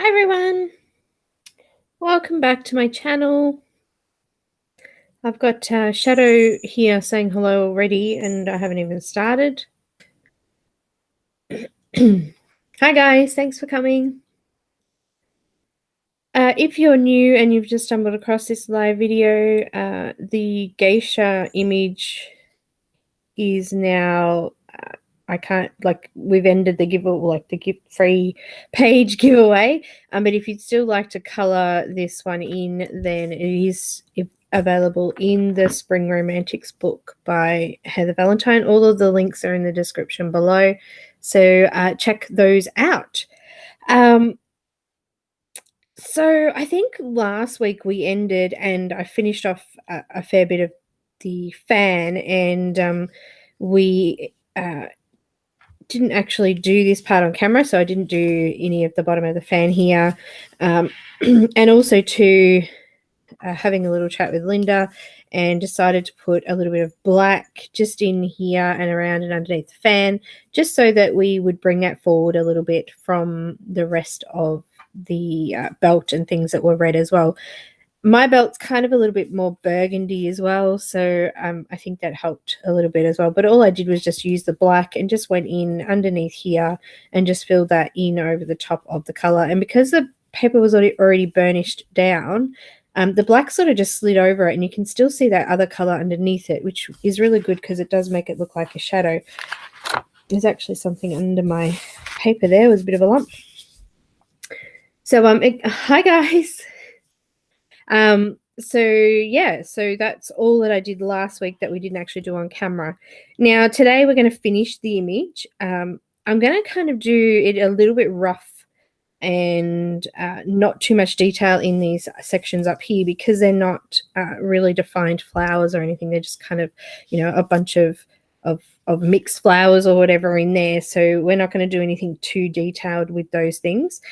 Hi everyone, welcome back to my channel. I've got Shadow here saying hello already and I haven't even started. Hi guys, thanks for coming. If you're new and you've just stumbled across this live video, the Geisha image is now we've ended the gift free page giveaway, but if you'd still like to color this one in, then it is available in the Spring Romantiques book by Heather Valentine. All of the links are in the description below, so check those out. So I think last week we ended and I finished off a fair bit of the fan, and we didn't actually do this part on camera, so I didn't do any of the bottom of the fan here. And also to having a little chat with Linda, and decided to put a little bit of black just in here and around and underneath the fan, just so that we would bring that forward a little bit from the rest of the belt and things that were red as well. My belt's kind of a little bit more burgundy as well, so I think that helped a little bit as well. But all I did was just use the black and just went in underneath here and just filled that in over the top of the color. And because the paper was already burnished down, the black sort of just slid over it, and you can still see that other color underneath it, which is really good because it does make it look like a shadow. There's actually something under my paper there. It was a bit of a lump. So hi guys. So that's all that I did last week that we didn't actually do on camera. Now today we're going to finish the image. I'm going to kind of do it a little bit rough and not too much detail in these sections up here, because they're not really defined flowers or anything. They're just kind of, a bunch of mixed flowers or whatever in there. So we're not going to do anything too detailed with those things.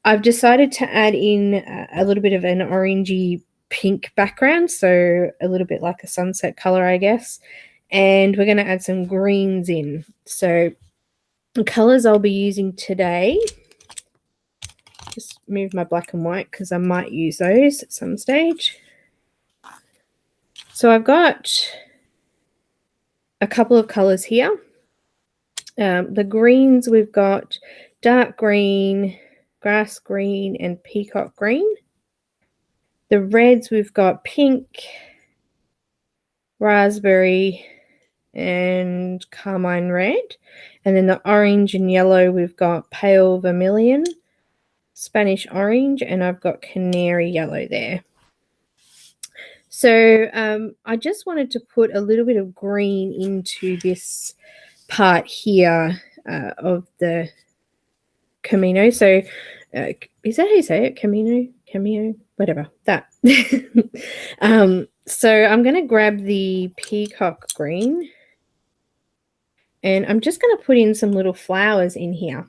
I've decided to add in a little bit of an orangey pink background, so a little bit like a sunset color, I guess. And we're going to add some greens in. So the colors I'll be using today, just move my black and white because I might use those at some stage. So I've got a couple of colors here. The greens, we've got dark green, grass green, and peacock green. The reds, we've got pink, raspberry, and Carmine Red. And then the orange and yellow, we've got pale Vermillion, Spanish orange, and I've got Canary Yellow there. So I just wanted to put a little bit of green into this part here of the Kimono. So is that how you say it? Cameo, whatever that. So I'm going to grab the Peacock Green, and I'm just going to put in some little flowers in here.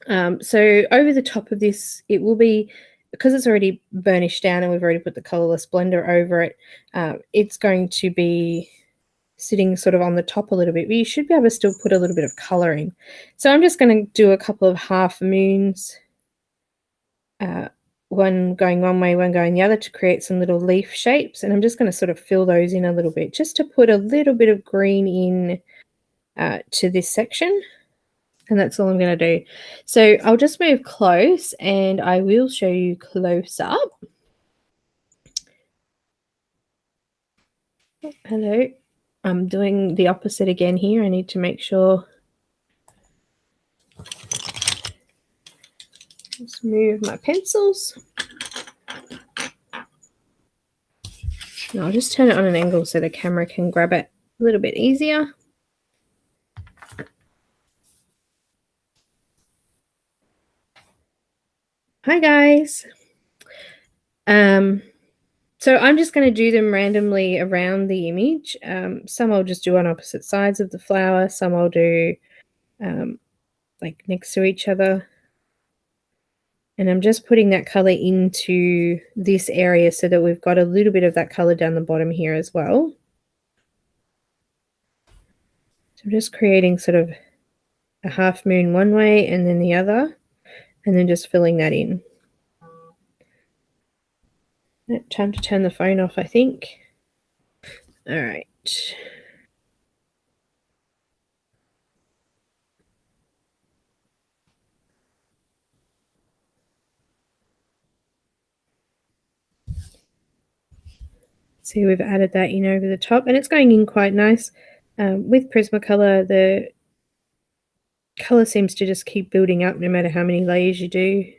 So over the top of this, it will be, because it's already burnished down and we've already put the colorless blender over it, it's going to be sitting sort of on the top a little bit, but you should be able to still put a little bit of color in. So I'm just going to do a couple of half moons, one going one way, one going the other, to create some little leaf shapes. And I'm just going to sort of fill those in a little bit, just to put a little bit of green in to this section. And that's all I'm going to do. So I'll just move close and I will show you close up. Oh, hello. I'm doing the opposite again here. I need to make sure. Just move my pencils. And I'll just turn it on an angle so the camera can grab it a little bit easier. Hi guys. So I'm just going to do them randomly around the image. Some I'll just do on opposite sides of the flower. Some I'll do like next to each other. And I'm just putting that color into this area so that we've got a little bit of that color down the bottom here as well. So I'm just creating sort of a half moon one way and then the other. and then just filling that in. Time to turn the phone off, I think. All right. See, we've added that in over the top, and it's going in quite nice. With Prismacolor, the color seems to just keep building up no matter how many layers you do.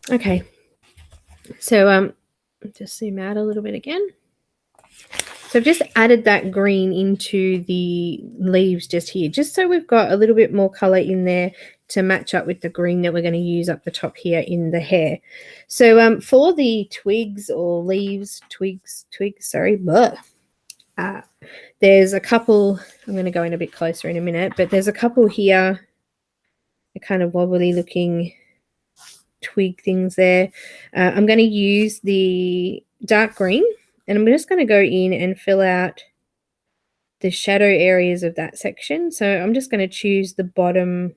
Okay, so just zoom out a little bit again. So I've just added that green into the leaves just here, just so we've got a little bit more color in there to match up with the green that we're going to use up the top here in the hair. So for the twigs or leaves, sorry, there's a couple, I'm going to go in a bit closer in a minute, but there's a couple here, the kind of wobbly looking twig things there. I'm going to use the dark green, and I'm just going to go in and fill out the shadow areas of that section. So I'm just going to choose the bottom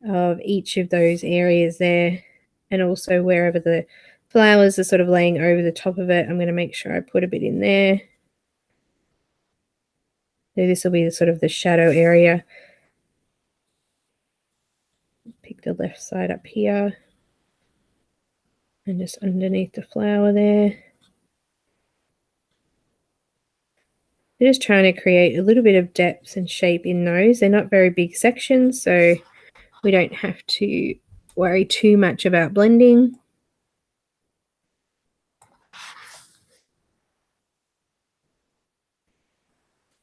of each of those areas there, and also wherever the flowers are sort of laying over the top of it, I'm going to make sure I put a bit in there. So this will be the sort of the shadow area. Pick the left side up here, and just underneath the flower there. We're just trying to create a little bit of depth and shape in those. They're not very big sections, so we don't have to worry too much about blending.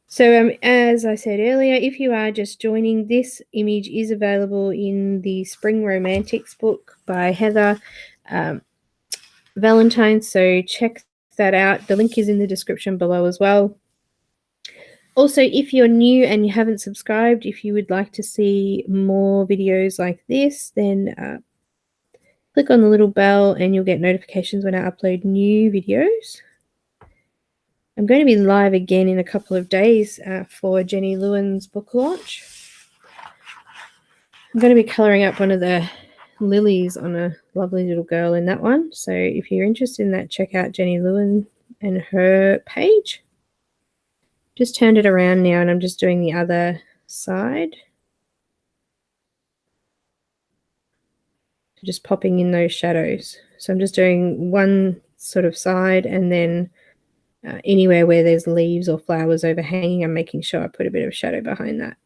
So as I said earlier, if you are just joining, this image is available in the Spring Romantiques book by Heather Valentin, so check that out. The link is in the description below as well. Also, if you're new and you haven't subscribed, if you would like to see more videos like this, then click on the little bell and you'll get notifications when I upload new videos. I'm going to be live again in a couple of days for Jenny Lewin's book launch. I'm going to be colouring up one of the lilies on a lovely little girl in that one. So if you're interested in that, check out Jenny Lewin and her page. Just turned it around now and I'm just doing the other side. Just popping in those shadows. So I'm just doing one sort of side, and then anywhere where there's leaves or flowers overhanging, I'm making sure I put a bit of shadow behind that.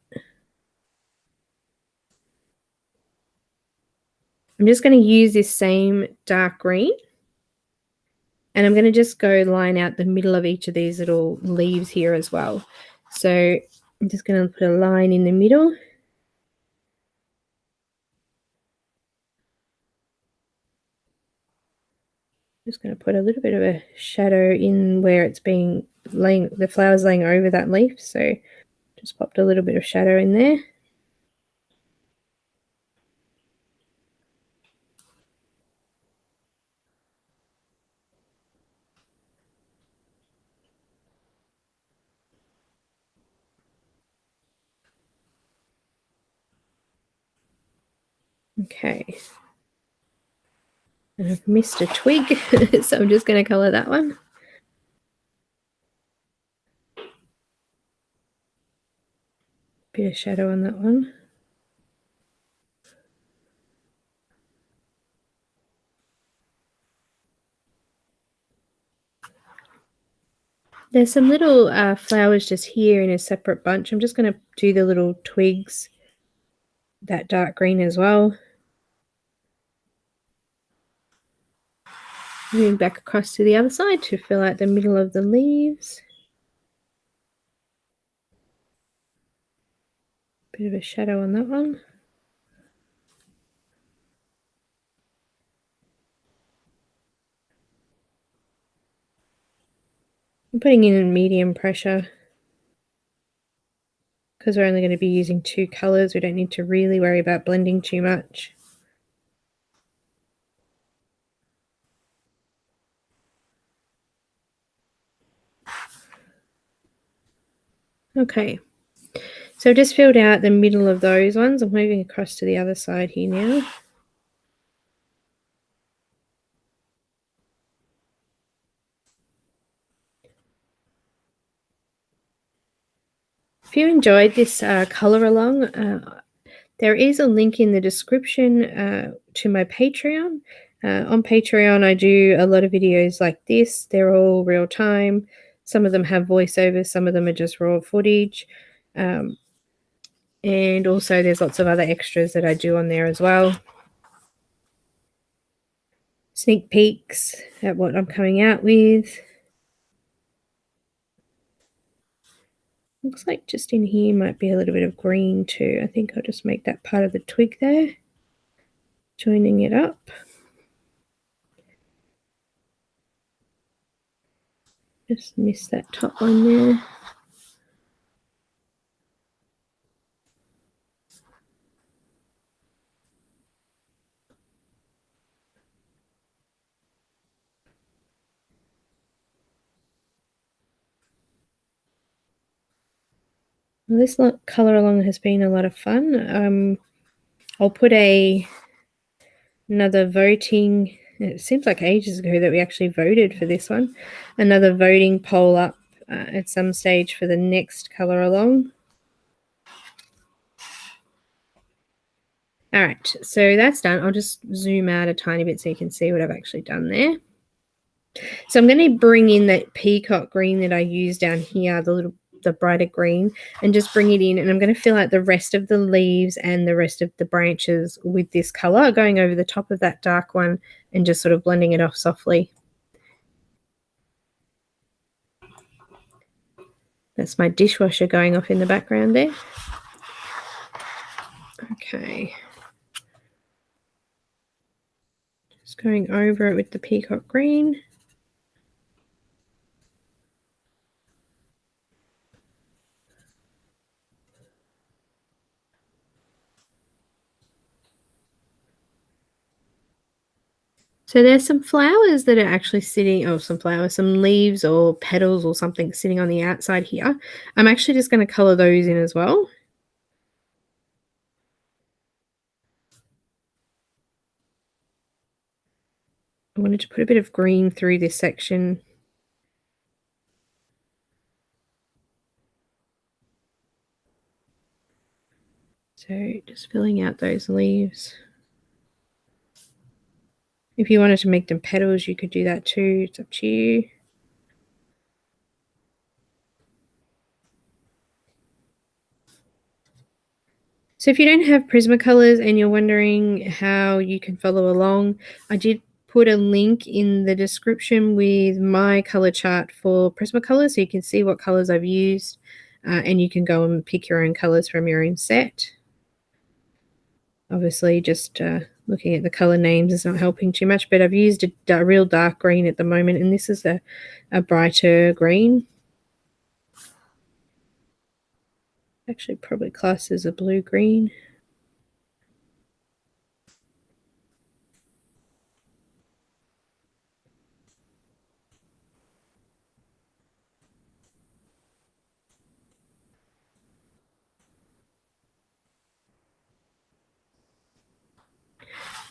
I'm just going to use this same dark green, and I'm going to just go line out the middle of each of these little leaves here as well. So I'm just going to put a line in the middle. Just going to put a little bit of a shadow in where it's being laying, the flowers laying over that leaf. So just popped a little bit of shadow in there. Okay. And I've missed a twig, so I'm just going to colour that one. Bit of shadow on that one. There's some little flowers just here in a separate bunch. I'm just going to do the little twigs, that dark green as well. Moving back across to the other side to fill out the middle of the leaves. Bit of a shadow on that one. I'm putting in medium pressure because we're only going to be using 2 colours, we don't need to really worry about blending too much. Okay, so I've just filled out the middle of those ones. I'm moving across to the other side here now. If you enjoyed this colour along, there is a link in the description to my Patreon. On Patreon, I do a lot of videos like this. They're all real time. Some of them have voiceovers, some of them are just raw footage. And also there's lots of other extras that I do on there as well. Sneak peeks at what I'm coming out with. Looks like just in here might be a little bit of green too. I think I'll just make that part of the twig there. Joining it up. Just missed that top one there. Well, this colour along has been a lot of fun. I'll put another voting, it seems like ages ago that we actually voted for this one, another voting poll up at some stage for the next colour along. All right, so that's done. I'll just zoom out a tiny bit so you can see what I've actually done there. So I'm going to bring in that peacock green that I used down here, the brighter green, and just bring it in, and I'm going to fill out the rest of the leaves and the rest of the branches with this color, going over the top of that dark one and just sort of blending it off softly. That's my dishwasher going off in the background there. Okay. Just going over it with the peacock green. So there's some flowers that are actually sitting, or some leaves or petals or something sitting on the outside here. I'm actually just going to color those in as well. I wanted to put a bit of green through this section. So just filling out those leaves. If you wanted to make them petals, you could do that too. It's up to you. So if you don't have Prismacolors and you're wondering how you can follow along, I did put a link in the description with my color chart for Prismacolor, so you can see what colors I've used, and you can go and pick your own colors from your own set. Obviously, just looking at the color names is not helping too much, but I've used a real dark green at the moment, and this is a brighter green. Actually, probably classed as a blue-green.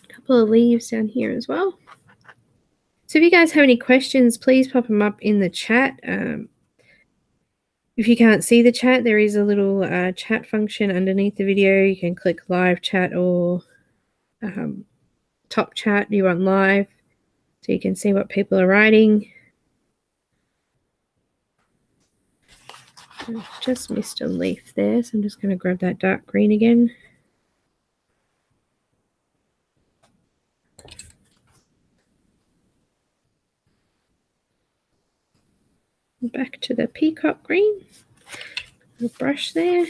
A couple of leaves down here as well. So if you guys have any questions, please pop them up in the chat. If you can't see the chat, there is a little chat function underneath the video. You can click live chat or top chat you want live, so you can see what people are writing. I've just missed a leaf there, so I'm just going to grab that dark green again. Back to the peacock green. A brush there.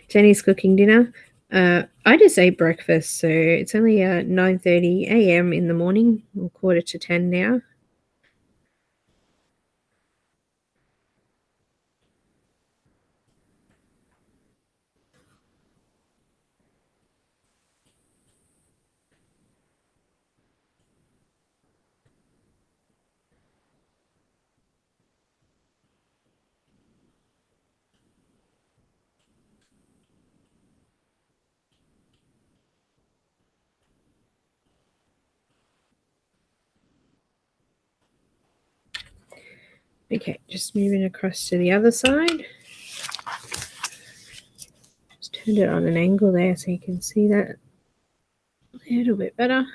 Jenny's cooking dinner. I just ate breakfast, so it's only 9:30 a.m. in the morning, or 9:45 now. Okay, just moving across to the other side. Just turned it on an angle there so you can see that a little bit better.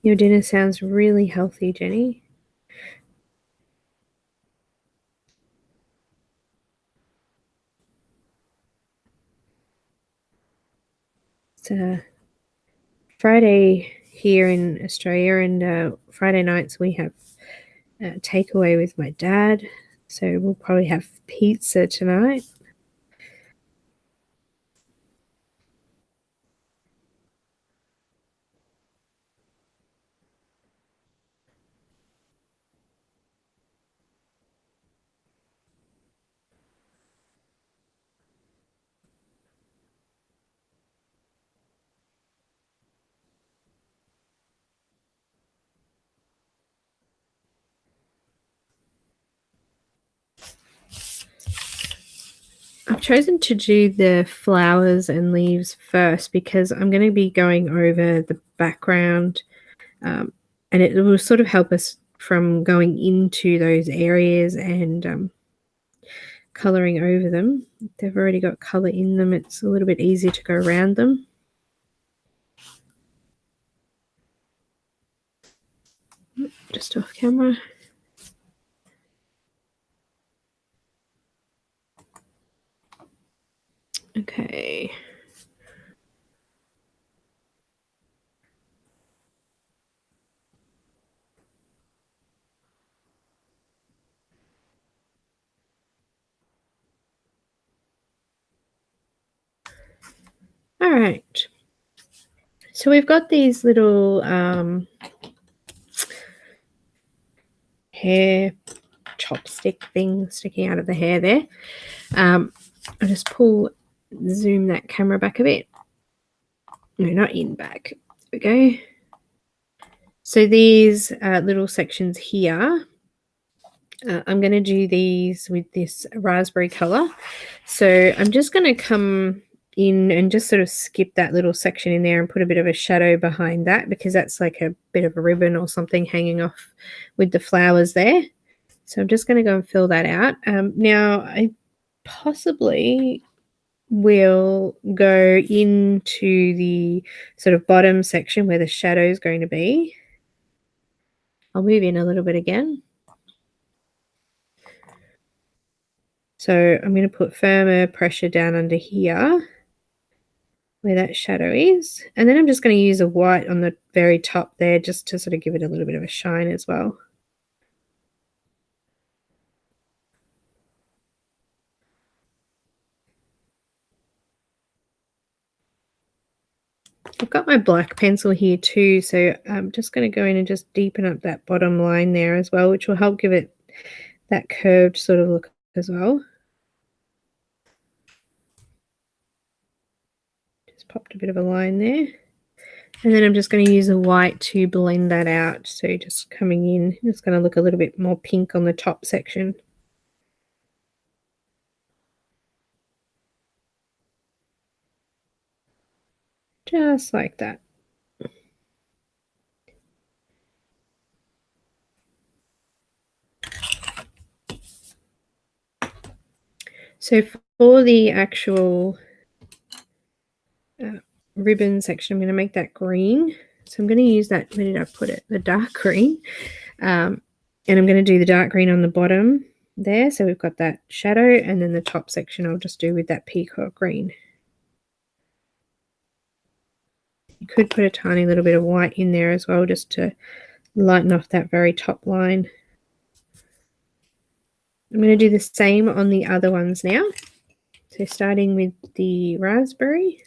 Your dinner sounds really healthy, Jenny. It's Friday here in Australia, and Friday nights we have takeaway with my dad. So we'll probably have pizza tonight. I've chosen to do the flowers and leaves first because I'm going to be going over the background, and it will sort of help us from going into those areas and colouring over them. They've already got colour in them. It's a little bit easier to go around them. Just off camera. Okay. All right. So we've got these little hair chopstick thing sticking out of the hair there. I'll just zoom that camera back a bit. No, not in, back. There we go. So these little sections here, I'm going to do these with this raspberry color. So I'm just going to come in and just sort of skip that little section in there and put a bit of a shadow behind that, because that's like a bit of a ribbon or something hanging off with the flowers there. So I'm just going to go and fill that out. Now I possibly will go into the sort of bottom section where the shadow is going to be. I'll move in a little bit again. So I'm going to put firmer pressure down under here where that shadow is. And then I'm just going to use a white on the very top there just to sort of give it a little bit of a shine as well. I've got my black pencil here too, so I'm just going to go in and just deepen up that bottom line there as well, which will help give it that curved sort of look as well. Just popped a bit of a line there. And then I'm just going to use a white to blend that out. So just coming in, it's going to look a little bit more pink on the top section. Just like that. So for the actual ribbon section, I'm going to make that green. So I'm going to use that, where did I put it? The dark green. And I'm going to do the dark green on the bottom there. So we've got that shadow, and then the top section I'll just do with that peacock green. You could put a tiny little bit of white in there as well, just to lighten off that very top line. I'm going to do the same on the other ones now. So starting with the raspberry,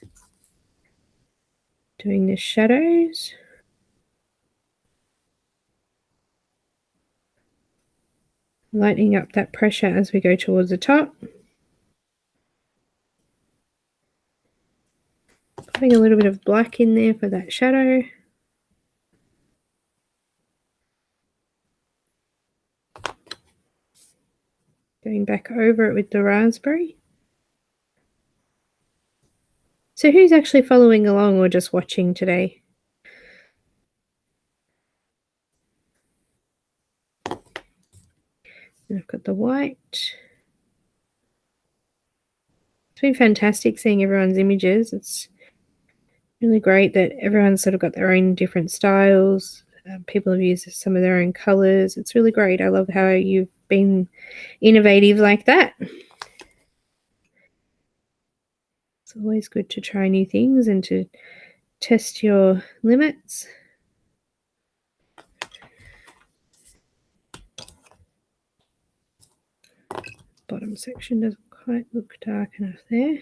doing the shadows. Lightening up that pressure as we go towards the top. Putting a little bit of black in there for that shadow. Going back over it with the raspberry. So who's actually following along or just watching today? And I've got the white. It's been fantastic seeing everyone's images. It's really great that everyone's sort of got their own different styles. People have used some of their own colors. It's really great. I love how you've been innovative like that. It's always good to try new things and to test your limits. Bottom section doesn't quite look dark enough there.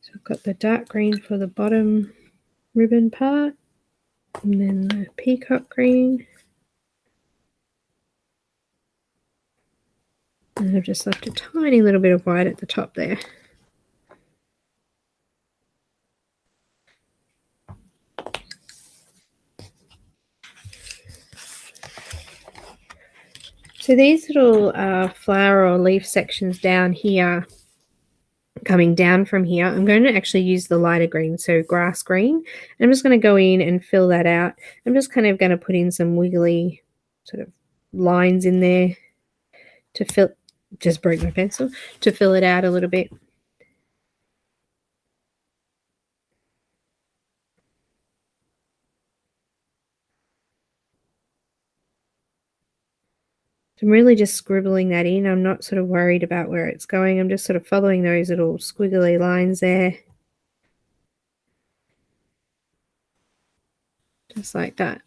So I've got the dark green for the bottom ribbon part, and then the peacock green. And I've just left a tiny little bit of white at the top there. So these little flower or leaf sections down here, coming down from here, I'm going to actually use the lighter green, so grass green. And I'm just going to go in and fill that out. I'm just kind of going to put in some wiggly sort of lines in there to fill, just broke my pencil, to fill it out a little bit. I'm really just scribbling that in. I'm not sort of worried about where it's going. I'm just sort of following those little squiggly lines there. Just like that.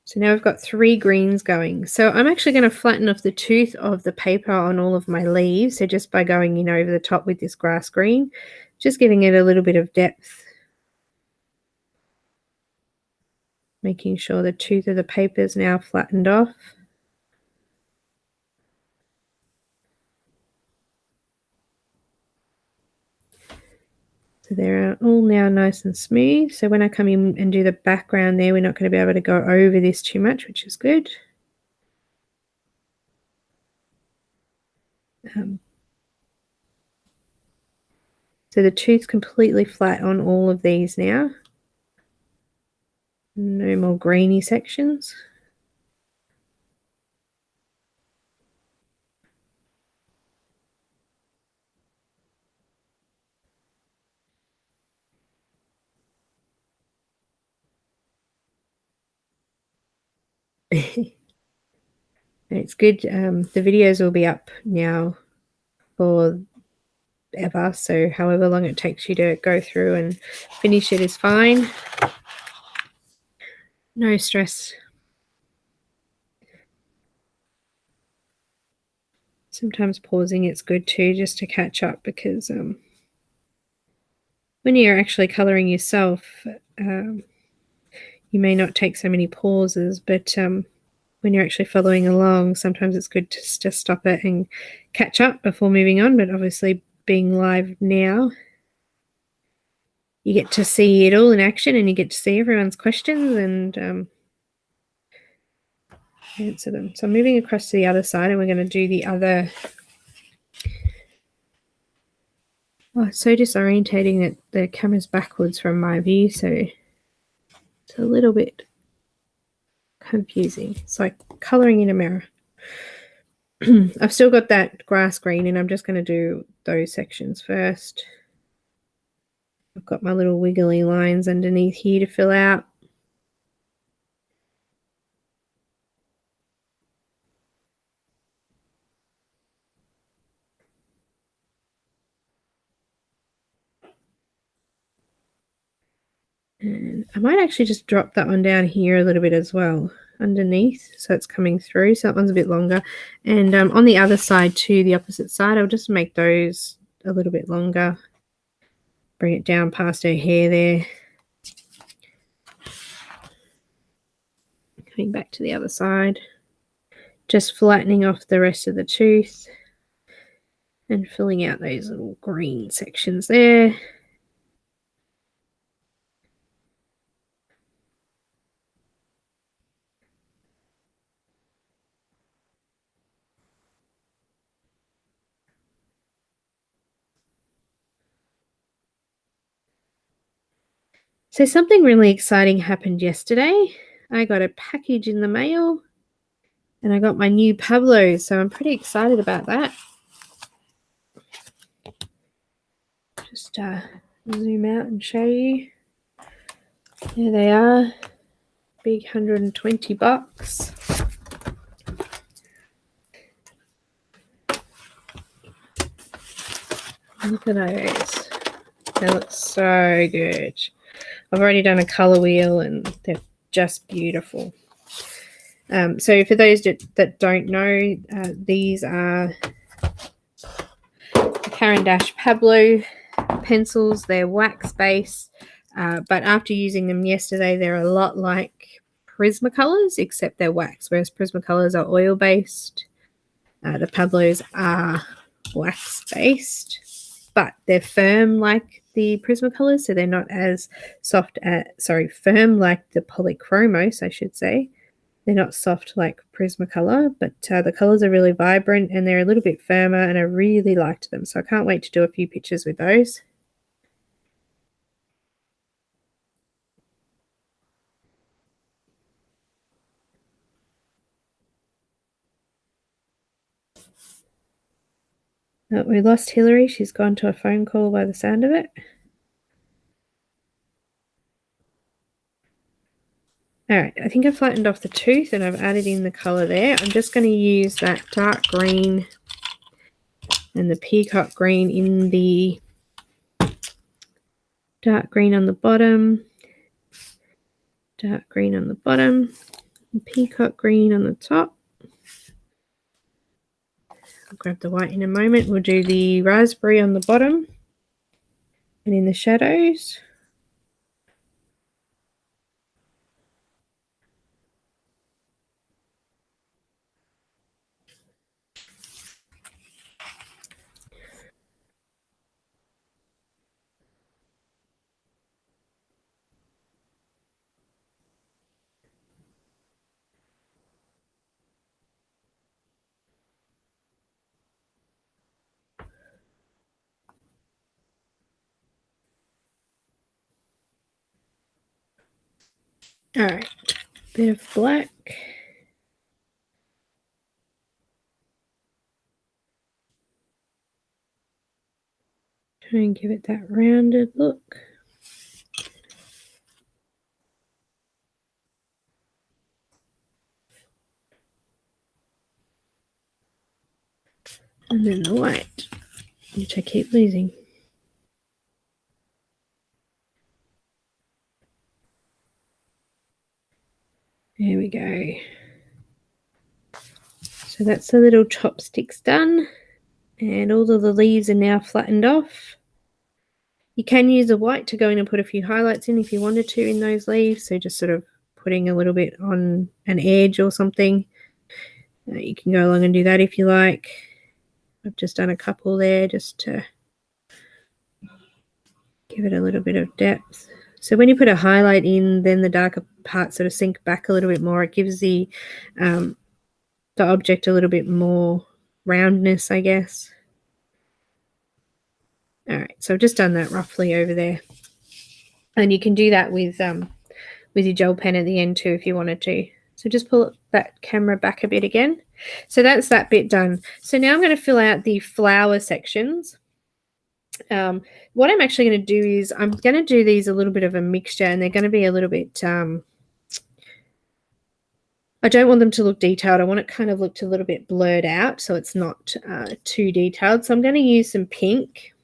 So now we've got 3 greens going. So I'm actually going to flatten off the tooth of the paper on all of my leaves. So just by going in over the top with this grass green, just giving it a little bit of depth. Making sure the tooth of the paper is now flattened off. So they're all now nice and smooth. So when I come in and do the background there, we're not going to be able to go over this too much, which is good. So the tooth's completely flat on all of these now. No more grainy sections. It's good. The videos will be up now for ever, so however long it takes you to go through and finish it is fine. No stress. Sometimes pausing it's good too, just to catch up, because when you're actually colouring yourself, you may not take so many pauses, but when you're actually following along, sometimes it's good to just stop it and catch up before moving on. But obviously being live now, you get to see it all in action, and you get to see everyone's questions and answer them. So I'm moving across to the other side, and we're going to do the other Oh, it's so disorientating that the camera's backwards from my view, so it's a little bit confusing. It's like colouring in a mirror. I've still got that grass green, and I'm just going to do those sections first. I've got my little wiggly lines underneath here to fill out. And I might actually just drop that one down here a little bit as well underneath, so it's coming through. So that one's a bit longer. And on the other side too, the opposite side, I'll just make those a little bit longer. Bring it down past her hair there. Coming back to the other side. Just flattening off the rest of the tooth and filling out those little green sections there. So something really exciting happened yesterday. I got a package in the mail and I got my new Pablo, so I'm pretty excited about that. Just zoom out and show you. There they are, big $120. Look at those. They look so good. I've already done a color wheel and they're just beautiful. So for those that don't know, these are Caran Pablo pencils. They're wax based, but after using them yesterday, they're a lot like Prismacolors, except they're wax, whereas Prismacolors are oil based. The Pablos are wax based, but they're firm like the Prismacolors, so they're not as soft firm like the Polychromos, I should say. They're not soft like Prismacolor, but the colors are really vibrant and they're a little bit firmer, and I really liked them, so I can't wait to do a few pictures with those. We lost Hillary. She's gone to a phone call by the sound of it. All right, I think I've flattened off the tooth and I've added in the color there. I'm just going to use that dark green and the Peacock Green in the dark green on the bottom, dark green on the bottom, and Peacock Green on the top. I'll grab the white in a moment. We'll do the raspberry on the bottom and in the shadows. All right, bit of black. Try and give it that rounded look. And then the white, which I keep losing. There we go. So that's the little chopsticks done. And all of the leaves are now flattened off. You can use a white to go in and put a few highlights in if you wanted to in those leaves. So just sort of putting a little bit on an edge or something. You can go along and do that if you like. I've just done a couple there just to give it a little bit of depth. So when you put a highlight in, then the darker parts sort of sink back a little bit more. It gives the object a little bit more roundness, I guess. All right, so I've just done that roughly over there. And you can do that with your gel pen at the end too if you wanted to. So just pull that camera back a bit again. So that's that bit done. So now I'm going to fill out the flower sections. What I'm actually going to do is I'm going to do these a little bit of a mixture, and they're going to be a little bit I don't want them to look detailed. I want it kind of look a little bit blurred out so it's not too detailed. So I'm going to use some pink,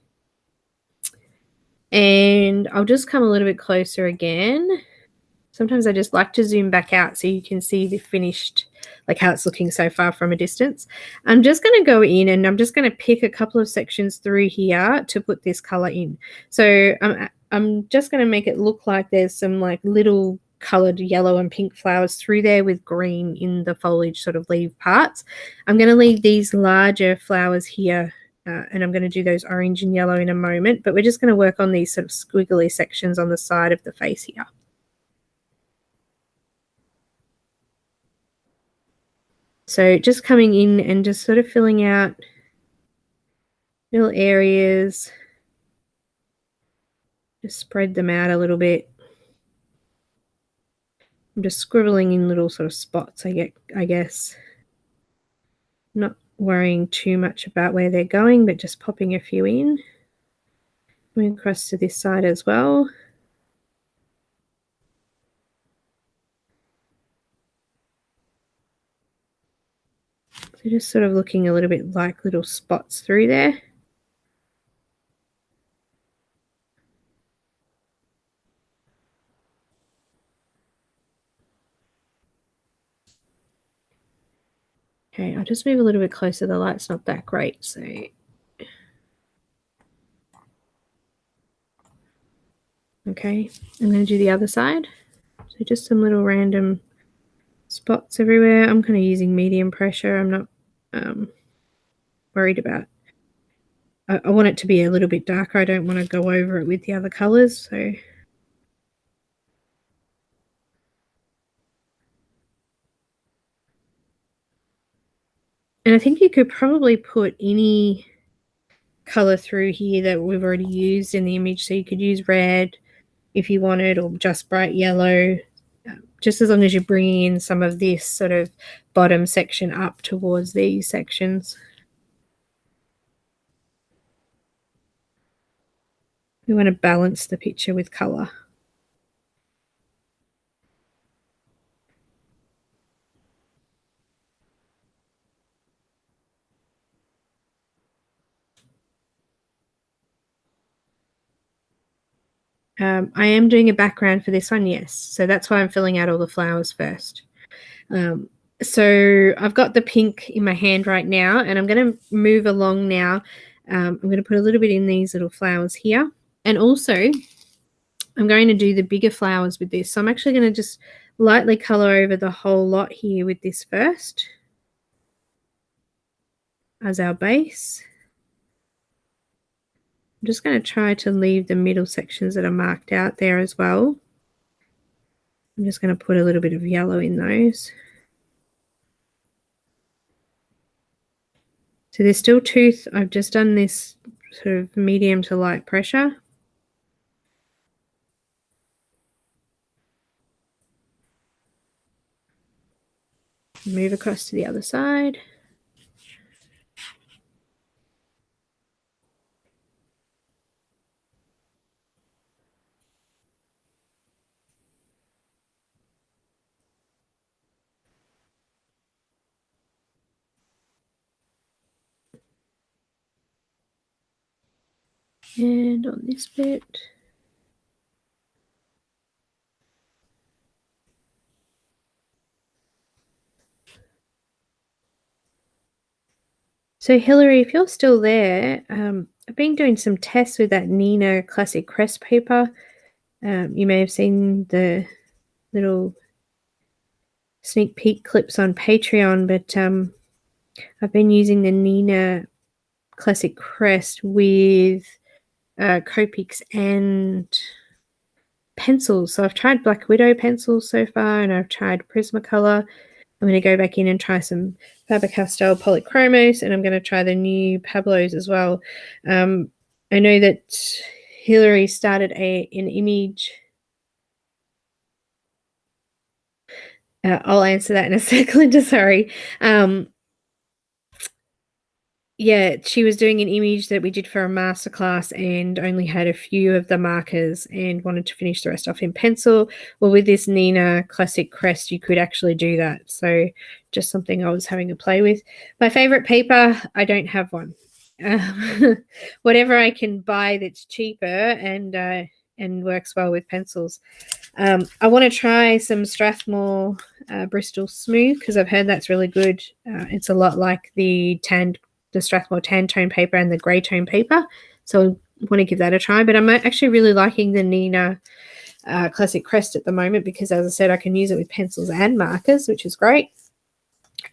and I'll just come a little bit closer again. Sometimes I just like to zoom back out so you can see the finished, like how it's looking so far from a distance. I'm just going to go in and I'm just going to pick a couple of sections through here to put this color in. So I'm just going to make it look like there's some like little colored yellow and pink flowers through there with green in the foliage sort of leaf parts. I'm going to leave these larger flowers here, and I'm going to do those orange and yellow in a moment, but we're just going to work on these sort of squiggly sections on the side of the face here. So just coming in and just sort of filling out little areas, just spread them out a little bit. I'm just scribbling in little sort of spots, I guess. Not worrying too much about where they're going, but just popping a few in. Going across to this side as well. So just sort of looking a little bit like little spots through there. Okay, I'll just move a little bit closer. The light's not that great, so okay, I'm going to do the other side. So just some little random spots everywhere. I'm kind of using medium pressure. I'm not worried about. I want it to be a little bit darker. I don't want to go over it with the other colors. So and I think you could probably put any color through here that we've already used in the image. So you could use red if you wanted, or just bright yellow, just as long as you're bringing in some of this sort of bottom section up towards these sections. We want to balance the picture with color. I am doing a background for this one, yes. So that's why I'm filling out all the flowers first. So I've got the pink in my hand right now, and I'm going to move along now. I'm going to put a little bit in these little flowers here. And also, I'm going to do the bigger flowers with this. So I'm actually going to just lightly color over the whole lot here with this first as our base. I'm just going to try to leave the middle sections that are marked out there as well. I'm just going to put a little bit of yellow in those. So there's still tooth. I've just done this sort of medium to light pressure. Move across to the other side. And on this bit. So Hillary, if you're still there, I've been doing some tests with that Nina Classic Crest paper. You may have seen the little sneak peek clips on Patreon, but I've been using the Nina Classic Crest with Copics and pencils. So I've tried Black Widow pencils so far, and I've tried Prismacolor. I'm going to go back in and try some Faber-Castell Polychromos, and I'm going to try the new Pablos as well. I know that Hillary started an image. I'll answer that in a sec, Linda, sorry. Yeah, she was doing an image that we did for a masterclass and only had a few of the markers and wanted to finish the rest off in pencil. Well, with this Nina Classic Crest, you could actually do that. So just something I was having a play with. My favorite paper, I don't have one. Whatever I can buy that's cheaper and works well with pencils. I want to try some Strathmore Bristol Smooth because I've heard that's really good. It's a lot like the Strathmore tan tone paper and the grey tone paper. So I want to give that a try. But I'm actually really liking the Nina Classic Crest at the moment because, as I said, I can use it with pencils and markers, which is great.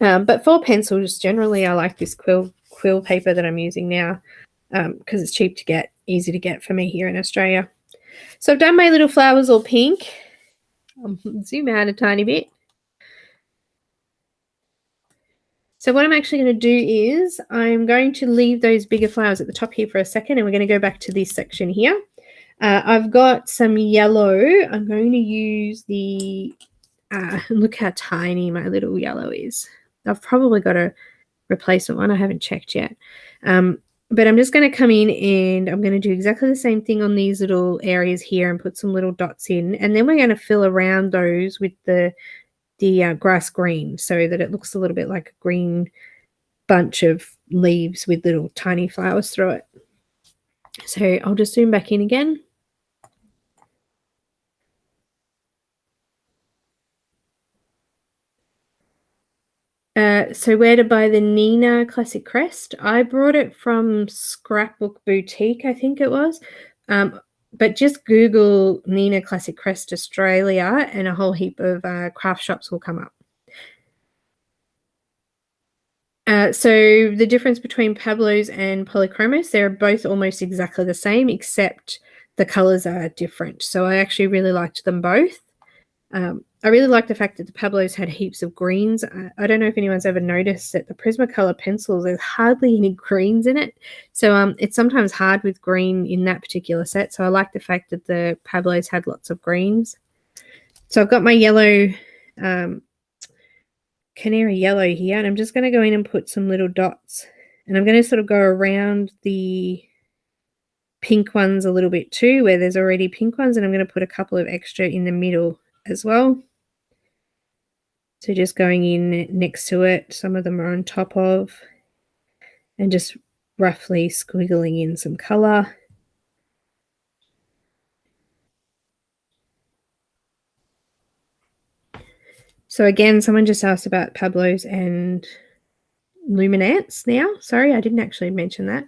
But for pencils, generally, I like this quill paper that I'm using now because it's cheap to get, easy to get for me here in Australia. So I've done my little flowers all pink. I'll zoom out a tiny bit. So what I'm actually going to do is I'm going to leave those bigger flowers at the top here for a second, and we're going to go back to this section here. I've got some yellow. I'm going to use the, look how tiny my little yellow is. I've probably got a replacement one. I haven't checked yet. But I'm just going to come in and I'm going to do exactly the same thing on these little areas here and put some little dots in. And then we're going to fill around those with the grass green so that it looks a little bit like a green bunch of leaves with little tiny flowers through it. So I'll just zoom back in again. So where to buy the Nina Classic Crest? I brought it from Scrapbook Boutique, I think it was. But just Google Nina Classic Crest Australia and a whole heap of craft shops will come up. So the difference between Pablo's and Polychromos, they're both almost exactly the same, except the colors are different. So I actually really liked them both. I really like the fact that the Pablo's had heaps of greens. I don't know if anyone's ever noticed that the Prismacolor pencils, there's hardly any greens in it. So it's sometimes hard with green in that particular set. So I like the fact that the Pablo's had lots of greens. So I've got my yellow, Canary Yellow here, and I'm just going to go in and put some little dots. And I'm going to sort of go around the pink ones a little bit too, where there's already pink ones, and I'm going to put a couple of extra in the middle as well. So just going in next to it, some of them are on top of, and just roughly squiggling in some color. So again, someone just asked about Pablo's and Luminance now. Sorry, I didn't actually mention that.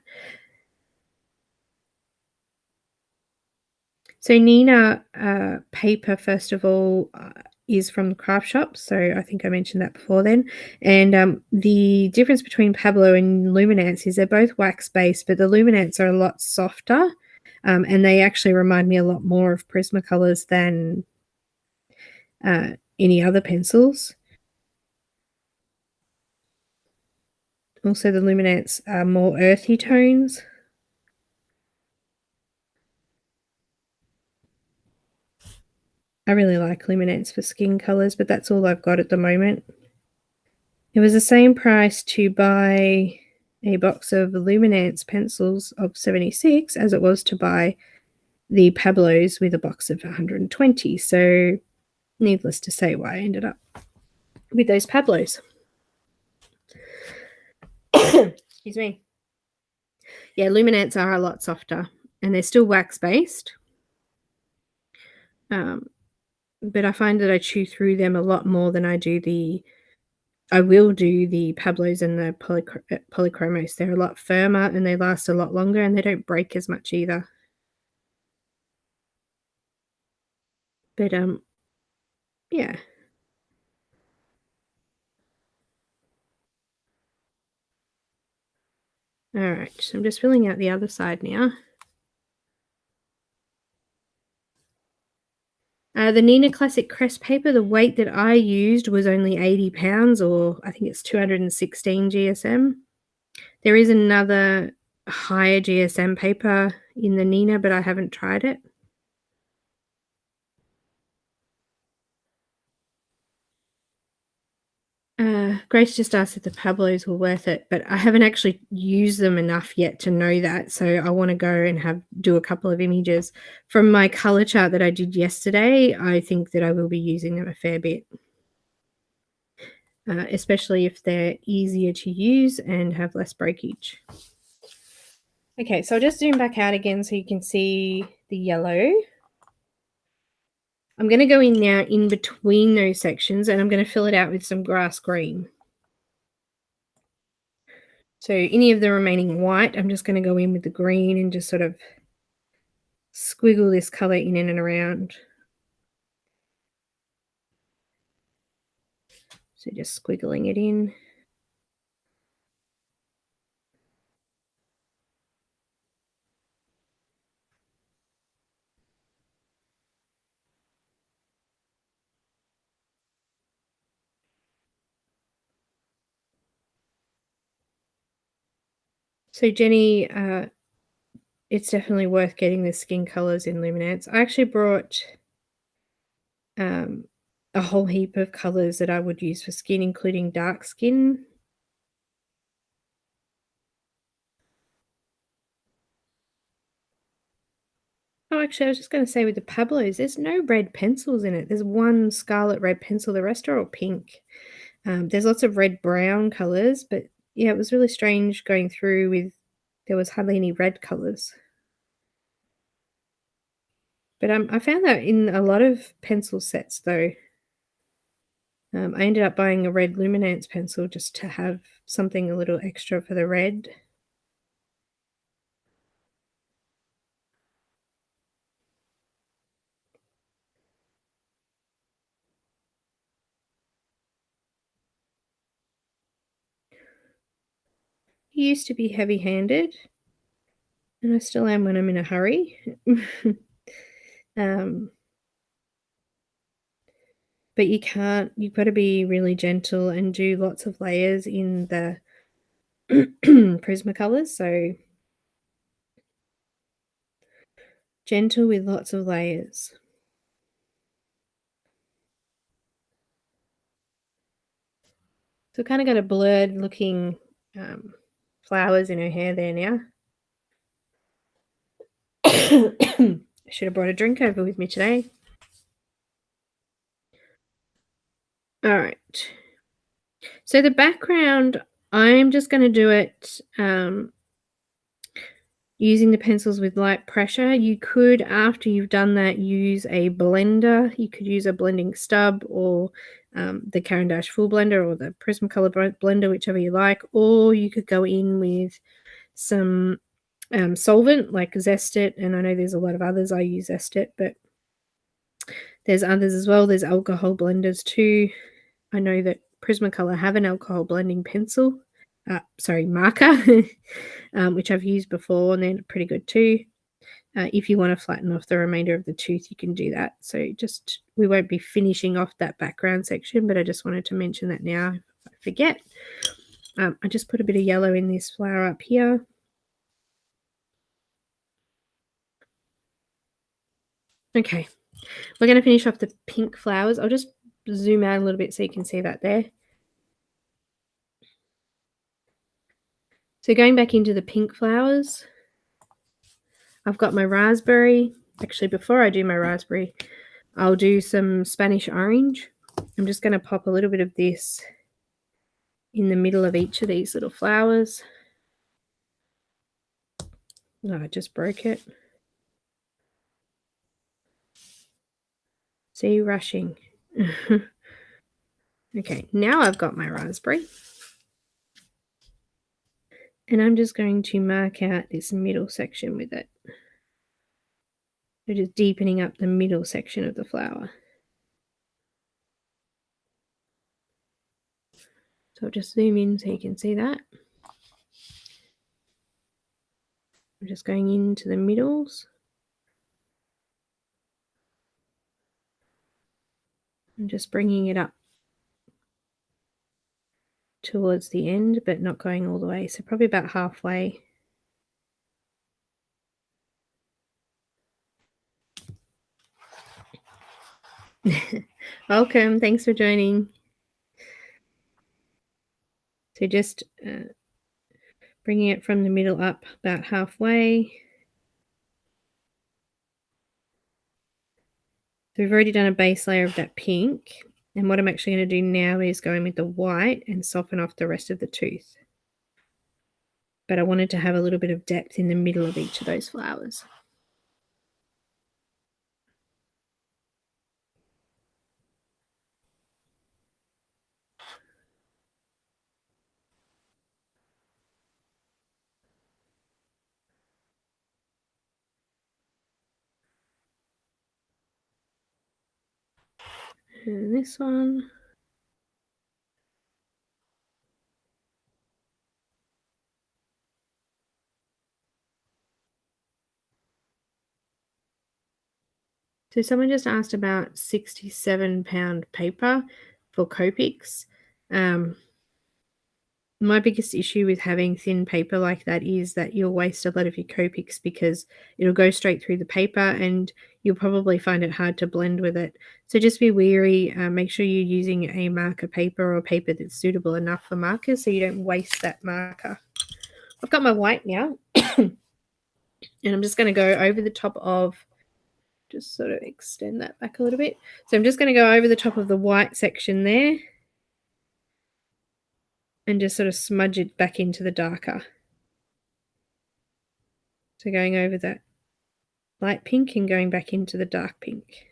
So Nina paper, first of all, is from the craft shop. So I think I mentioned that before then. And the difference between Pablo and Luminance is they're both wax-based, but the Luminance are a lot softer. And they actually remind me a lot more of Prismacolors than any other pencils. Also, the Luminance are more earthy tones. I really like Luminance for skin colors, but that's all I've got at the moment. It was the same price to buy a box of Luminance pencils of 76 as it was to buy the Pablo's with a box of 120. So needless to say why I ended up with those Pablo's. Excuse me. Yeah, Luminance are a lot softer and they're still wax-based. But I find that I chew through them a lot more than I will do the Pablo's and the Polychromos. They're a lot firmer and they last a lot longer and they don't break as much either. But yeah. All right, so I'm just filling out the other side now. The Nina Classic Crest paper, the weight that I used was only 80 pounds, or I think it's 216 GSM. There is another higher GSM paper in the Nina, but I haven't tried it. Grace just asked if the Pablos were worth it, but I haven't actually used them enough yet to know that. So I want to go and do a couple of images. From my color chart that I did yesterday, I think that I will be using them a fair bit, especially if they're easier to use and have less breakage. Okay, so I'll just zoom back out again so you can see the yellow. I'm going to go in now in between those sections, and I'm going to fill it out with some grass green. So any of the remaining white, I'm just going to go in with the green and just sort of squiggle this color in and around. So just squiggling it in. So Jenny, it's definitely worth getting the skin colors in Luminance. I actually brought a whole heap of colors that I would use for skin, including dark skin. Oh, actually, I was just going to say with the Pablos, there's no red pencils in it. There's one Scarlet Red pencil. The rest are all pink. There's lots of red-brown colors, but yeah, it was really strange going through with there was hardly any red colors. But I found that in a lot of pencil sets, though. I ended up buying a red Luminance pencil just to have something a little extra for the red. I used to be heavy-handed, and I still am when I'm in a hurry. But you've got to be really gentle and do lots of layers in the Prismacolors. So gentle with lots of layers. So kind of got a blurred looking flowers in her hair there now. I should have brought a drink over with me today. All right. So the background, I'm just going to do it using the pencils with light pressure. You could, after you've done that, use a blender. You could use a blending stub or the Caran Full Blender or the Prismacolor blender, whichever you like. Or you could go in with some solvent like Zest It, and I know there's a lot of others. I use Zest It, but there's others as well. There's alcohol blenders too. I know that Prismacolor have an alcohol blending pencil, marker, which I've used before, and they're pretty good too. If you want to flatten off the remainder of the tooth, you can do that. So we won't be finishing off that background section, but I just wanted to mention that now if I forget. I just put a bit of yellow in this flower up here. Okay, we're going to finish off the pink flowers. I'll just zoom out a little bit so you can see that there. So going back into the pink flowers, I've got my raspberry. Actually, before I do my raspberry, I'll do some Spanish orange. I'm just going to pop a little bit of this in the middle of each of these little flowers. No, I just broke it. See, rushing. Okay, now I've got my raspberry. And I'm just going to mark out this middle section with it. So just deepening up the middle section of the flower. So I'll just zoom in so you can see that. I'm just going into the middles. I'm just bringing it up towards the end, but not going all the way. So probably about halfway. Welcome. Thanks for joining. So just bringing it from the middle up about halfway. So we've already done a base layer of that pink. And what I'm actually going to do now is go in with the white and soften off the rest of the tooth. But I wanted to have a little bit of depth in the middle of each of those flowers. And this one. So someone just asked about 67-pound paper for Copics. My biggest issue with having thin paper like that is that you'll waste a lot of your Copics because it'll go straight through the paper and you'll probably find it hard to blend with it. So just be wary. Make sure you're using a marker paper or paper that's suitable enough for markers so you don't waste that marker. I've got my white now and I'm just going to go over the top of, just sort of extend that back a little bit. So I'm just going to go over the top of the white section there and just sort of smudge it back into the darker. So going over that light pink and going back into the dark pink.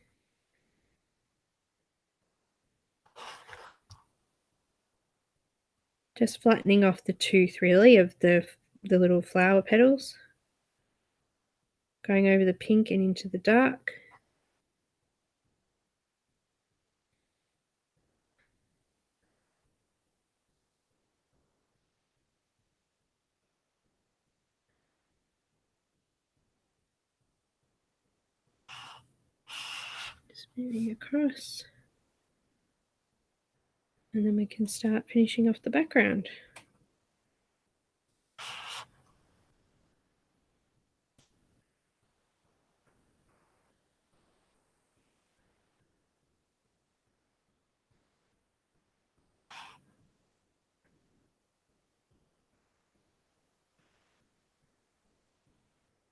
Just flattening off the tooth really of the little flower petals. Going over the pink and into the dark. Just moving across. And then we can start finishing off the background.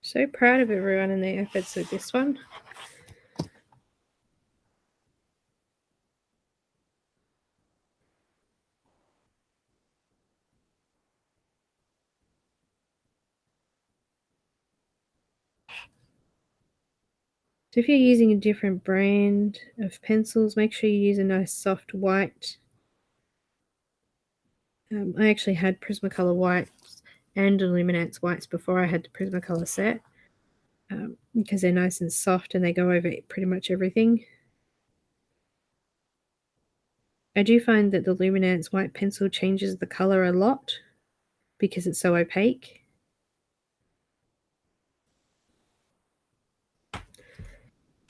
So proud of everyone and their efforts with this one. So if you're using a different brand of pencils, make sure you use a nice soft white. I actually had Prismacolor whites and Luminance whites before I had the Prismacolor set because they're nice and soft and they go over pretty much everything. I do find that the Luminance white pencil changes the color a lot because it's so opaque.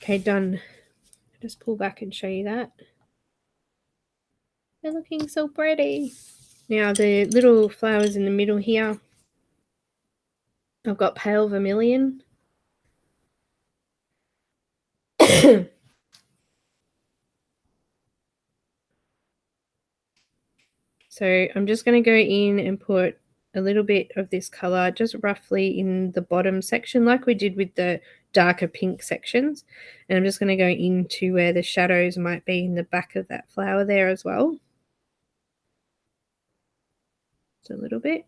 Okay, done. Just pull back and show you that. They're looking so pretty. Now the little flowers in the middle here, I've got pale vermilion. So I'm just going to go in and put a little bit of this color just roughly in the bottom section like we did with the darker pink sections. And I'm just going to go into where the shadows might be in the back of that flower there as well. Just a little bit.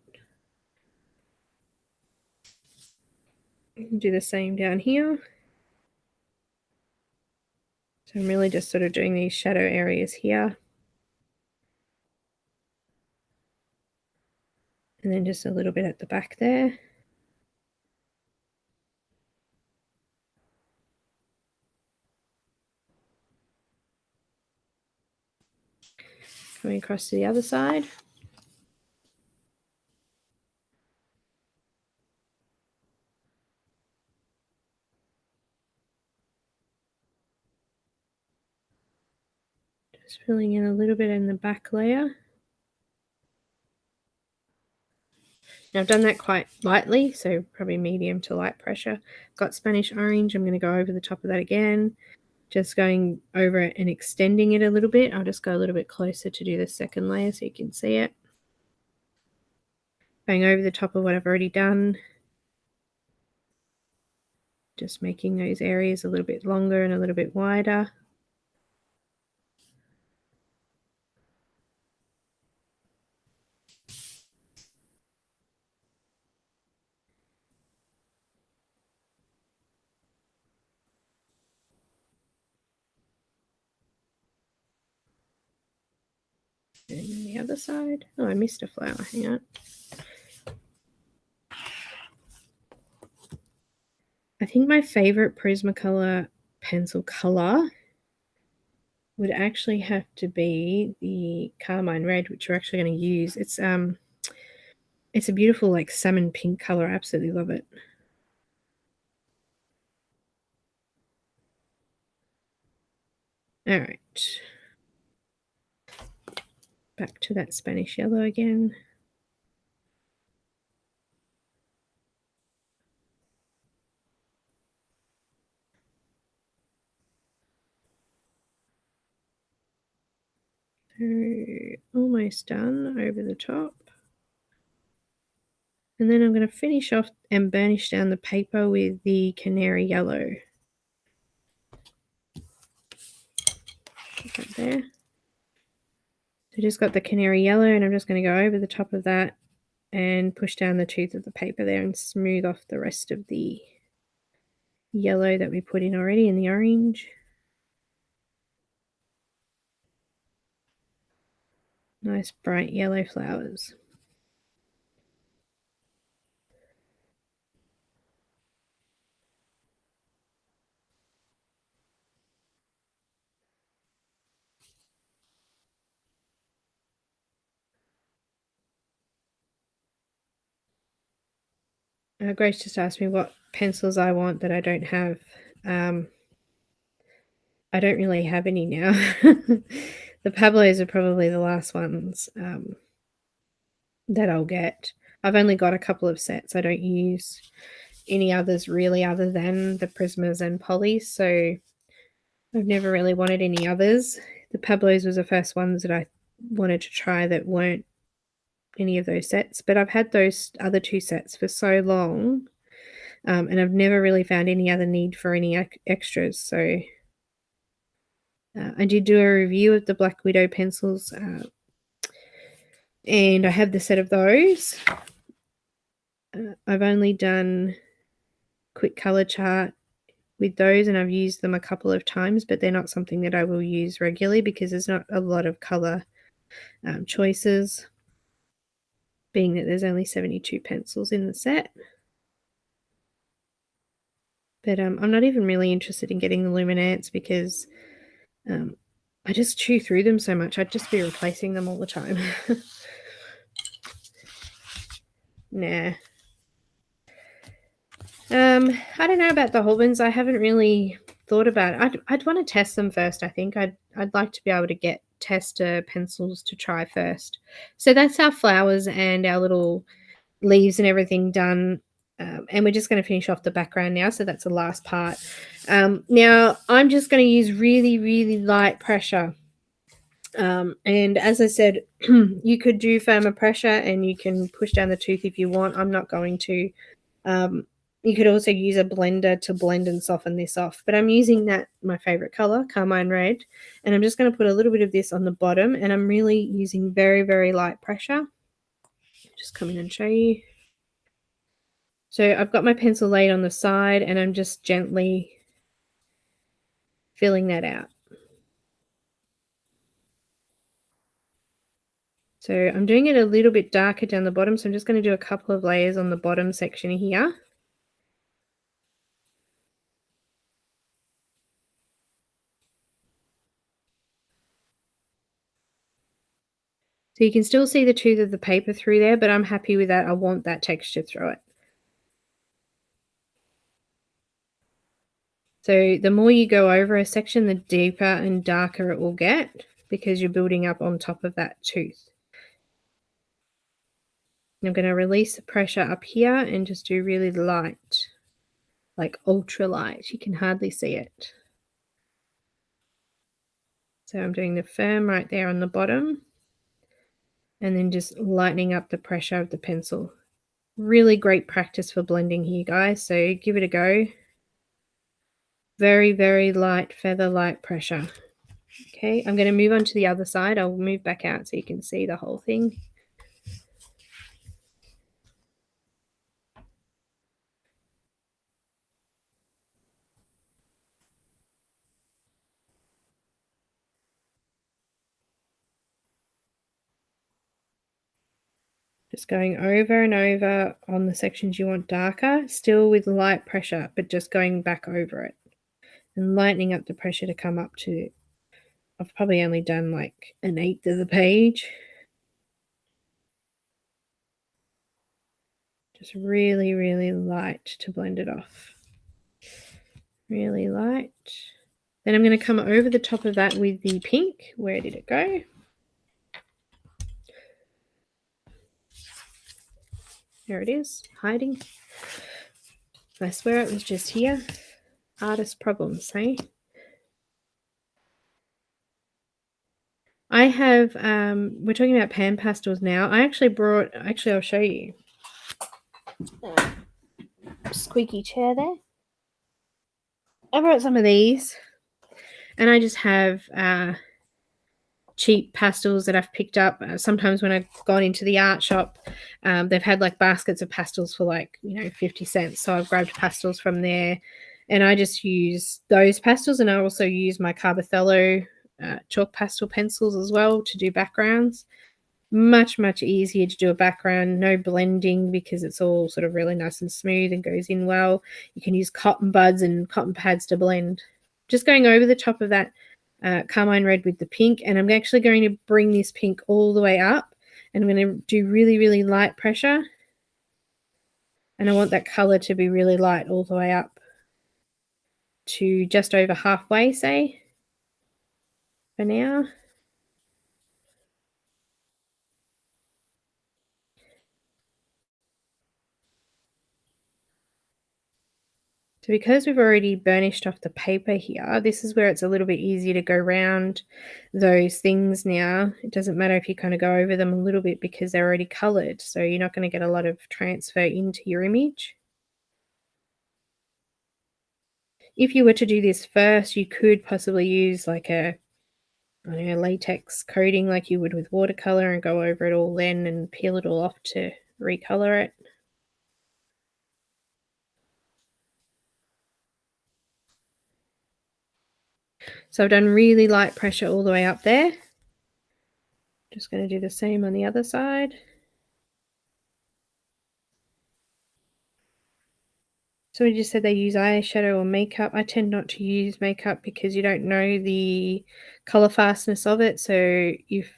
Do the same down here. So I'm really just sort of doing these shadow areas here. And then just a little bit at the back there. Coming across to the other side. Just filling in a little bit in the back layer. Now I've done that quite lightly, so probably medium to light pressure. Got Spanish orange. I'm going to go over the top of that again. just going over it and extending it a little bit. I'll just go a little bit closer to do the second layer so you can see it. Going over the top of what I've already done. Just making those areas a little bit longer and a little bit wider. And then the other side. Oh, I missed a flower. Hang on. I think my favorite Prismacolor pencil color would actually have to be the Carmine Red, which we're actually going to use. It's a beautiful like salmon pink color. I absolutely love it. All right. Back to that Spanish yellow again. So almost done over the top. And then I'm going to finish off and burnish down the paper with the Canary Yellow. Put that there. So just got the Canary Yellow, and I'm just going to go over the top of that and push down the tooth of the paper there and smooth off the rest of the yellow that we put in already in the orange. Nice bright yellow flowers. Grace just asked me what pencils I want that I don't have. I don't really have any now. The Pablos are probably the last ones that I'll get. I've only got a couple of sets. I don't use any others really other than the Prismas and Polys, so I've never really wanted any others. The Pablos was the first ones that I wanted to try that weren't any of those sets, but I've had those other two sets for so long, and I've never really found any other need for any extras. So I did do a review of the Black Widow pencils, and I have the set of those. I've only done quick color chart with those, and I've used them a couple of times, but they're not something that I will use regularly because there's not a lot of color choices, being that there's only 72 pencils in the set. But I'm not even really interested in getting the Luminance because I just chew through them so much. I'd just be replacing them all the time. Nah. I don't know about the Holbens. I haven't really thought about it. I'd want to test them first, I think. I'd like to be able to get tester pencils to try first. So that's our flowers and our little leaves and everything done. And we're just going to finish off the background now. So that's the last part. Now I'm just going to use really, really light pressure. And as I said, you could do firmer pressure and you can push down the tooth if you want. I'm not going to. You could also use a blender to blend and soften this off. But I'm using my favorite color, Carmine Red. And I'm just going to put a little bit of this on the bottom. And I'm really using very, very light pressure. Just come in and show you. So I've got my pencil laid on the side and I'm just gently filling that out. So I'm doing it a little bit darker down the bottom. So I'm just going to do a couple of layers on the bottom section here. So you can still see the tooth of the paper through there, but I'm happy with that. I want that texture through it. So the more you go over a section, the deeper and darker it will get because you're building up on top of that tooth. I'm going to release the pressure up here and just do really light, like ultra light. You can hardly see it. So I'm doing the firm right there on the bottom and then just lightening up the pressure of the pencil. Really great practice for blending here, guys, so give it a go. Very, very light feather light pressure. Okay, I'm going to move on to the other side. I'll move back out so you can see the whole thing. Just going over and over on the sections you want darker, still with light pressure, but just going back over it and lightening up the pressure to come up to, I've probably only done like 1/8 of the page. Just really, really light to blend it off. Really light. Then I'm going to come over the top of that with the pink. Where did it go? There it is, hiding. I swear it was just here. Artist problems, hey? I have, we're talking about pan pastels now. I actually brought, I'll show you. Squeaky chair there. I brought some of these and I just have cheap pastels that I've picked up. Sometimes when I've gone into the art shop, they've had like baskets of pastels for like, 50 cents. So I've grabbed pastels from there and I just use those pastels, and I also use my Carbothello chalk pastel pencils as well to do backgrounds. Much, much easier to do a background, no blending because it's all sort of really nice and smooth and goes in well. You can use cotton buds and cotton pads to blend. Just going over the top of that Carmine Red with the pink, and I'm actually going to bring this pink all the way up, and I'm going to do really, really light pressure, and I want that color to be really light all the way up to just over halfway, say, for now. So because we've already burnished off the paper here, this is where it's a little bit easier to go around those things now. It doesn't matter if you kind of go over them a little bit because they're already colored, so you're not going to get a lot of transfer into your image. If you were to do this first, you could possibly use like a latex coating like you would with watercolor and go over it all then and peel it all off to recolor it. So I've done really light pressure all the way up there. Just going to do the same on the other side. So we just said they use eyeshadow or makeup. I tend not to use makeup because you don't know the color fastness of it. So if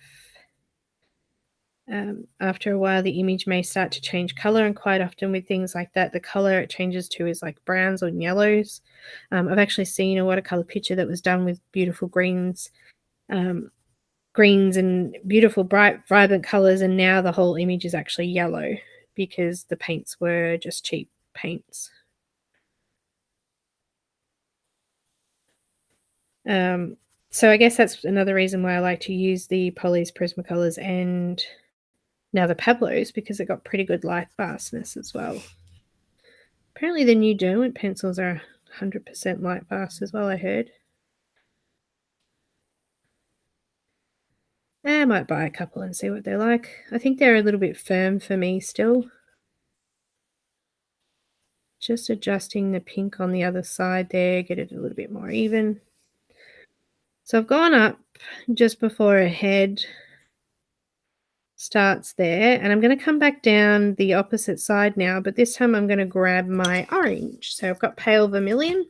after a while the image may start to change color, and quite often with things like that, the color it changes to is like browns or yellows. I've actually seen a watercolor picture that was done with beautiful greens and beautiful bright vibrant colors, and now the whole image is actually yellow because the paints were just cheap paints. So I guess that's another reason why I like to use the Polly's Prismacolors and now the Pablos, because it got pretty good light fastness as well. Apparently the new Derwent pencils are 100% light fast as well, I heard. I might buy a couple and see what they're like. I think they're a little bit firm for me still. Just adjusting the pink on the other side there, get it a little bit more even. So I've gone up just before a head starts there, and I'm going to come back down the opposite side now, but this time I'm going to grab my orange. So I've got pale vermilion.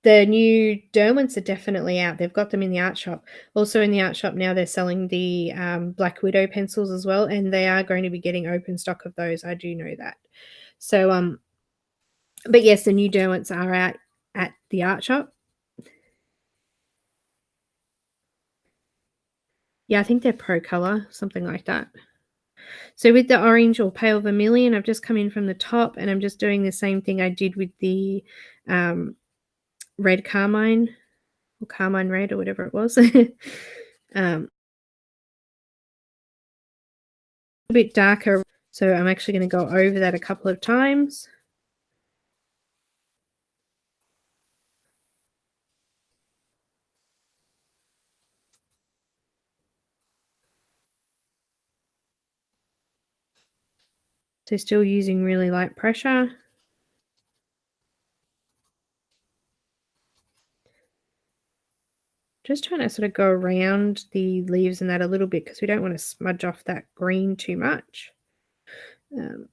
The new Derwents are definitely out. They've got them in the art shop. Also in the art shop now, they're selling the Black Widow pencils as well, and they are going to be getting open stock of those. I do know that. So, but yes, the new Derwents are out at the art shop. Yeah, I think they're Pro Color, something like that. So with the orange or pale vermilion, I've just come in from the top and I'm just doing the same thing I did with the um, red carmine or Carmine Red or whatever it was. A bit darker, so I'm actually going to go over that a couple of times. So still using really light pressure. Just trying to sort of go around the leaves and that a little bit because we don't want to smudge off that green too much. Um,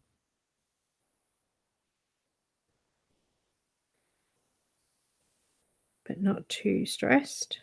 but not too stressed.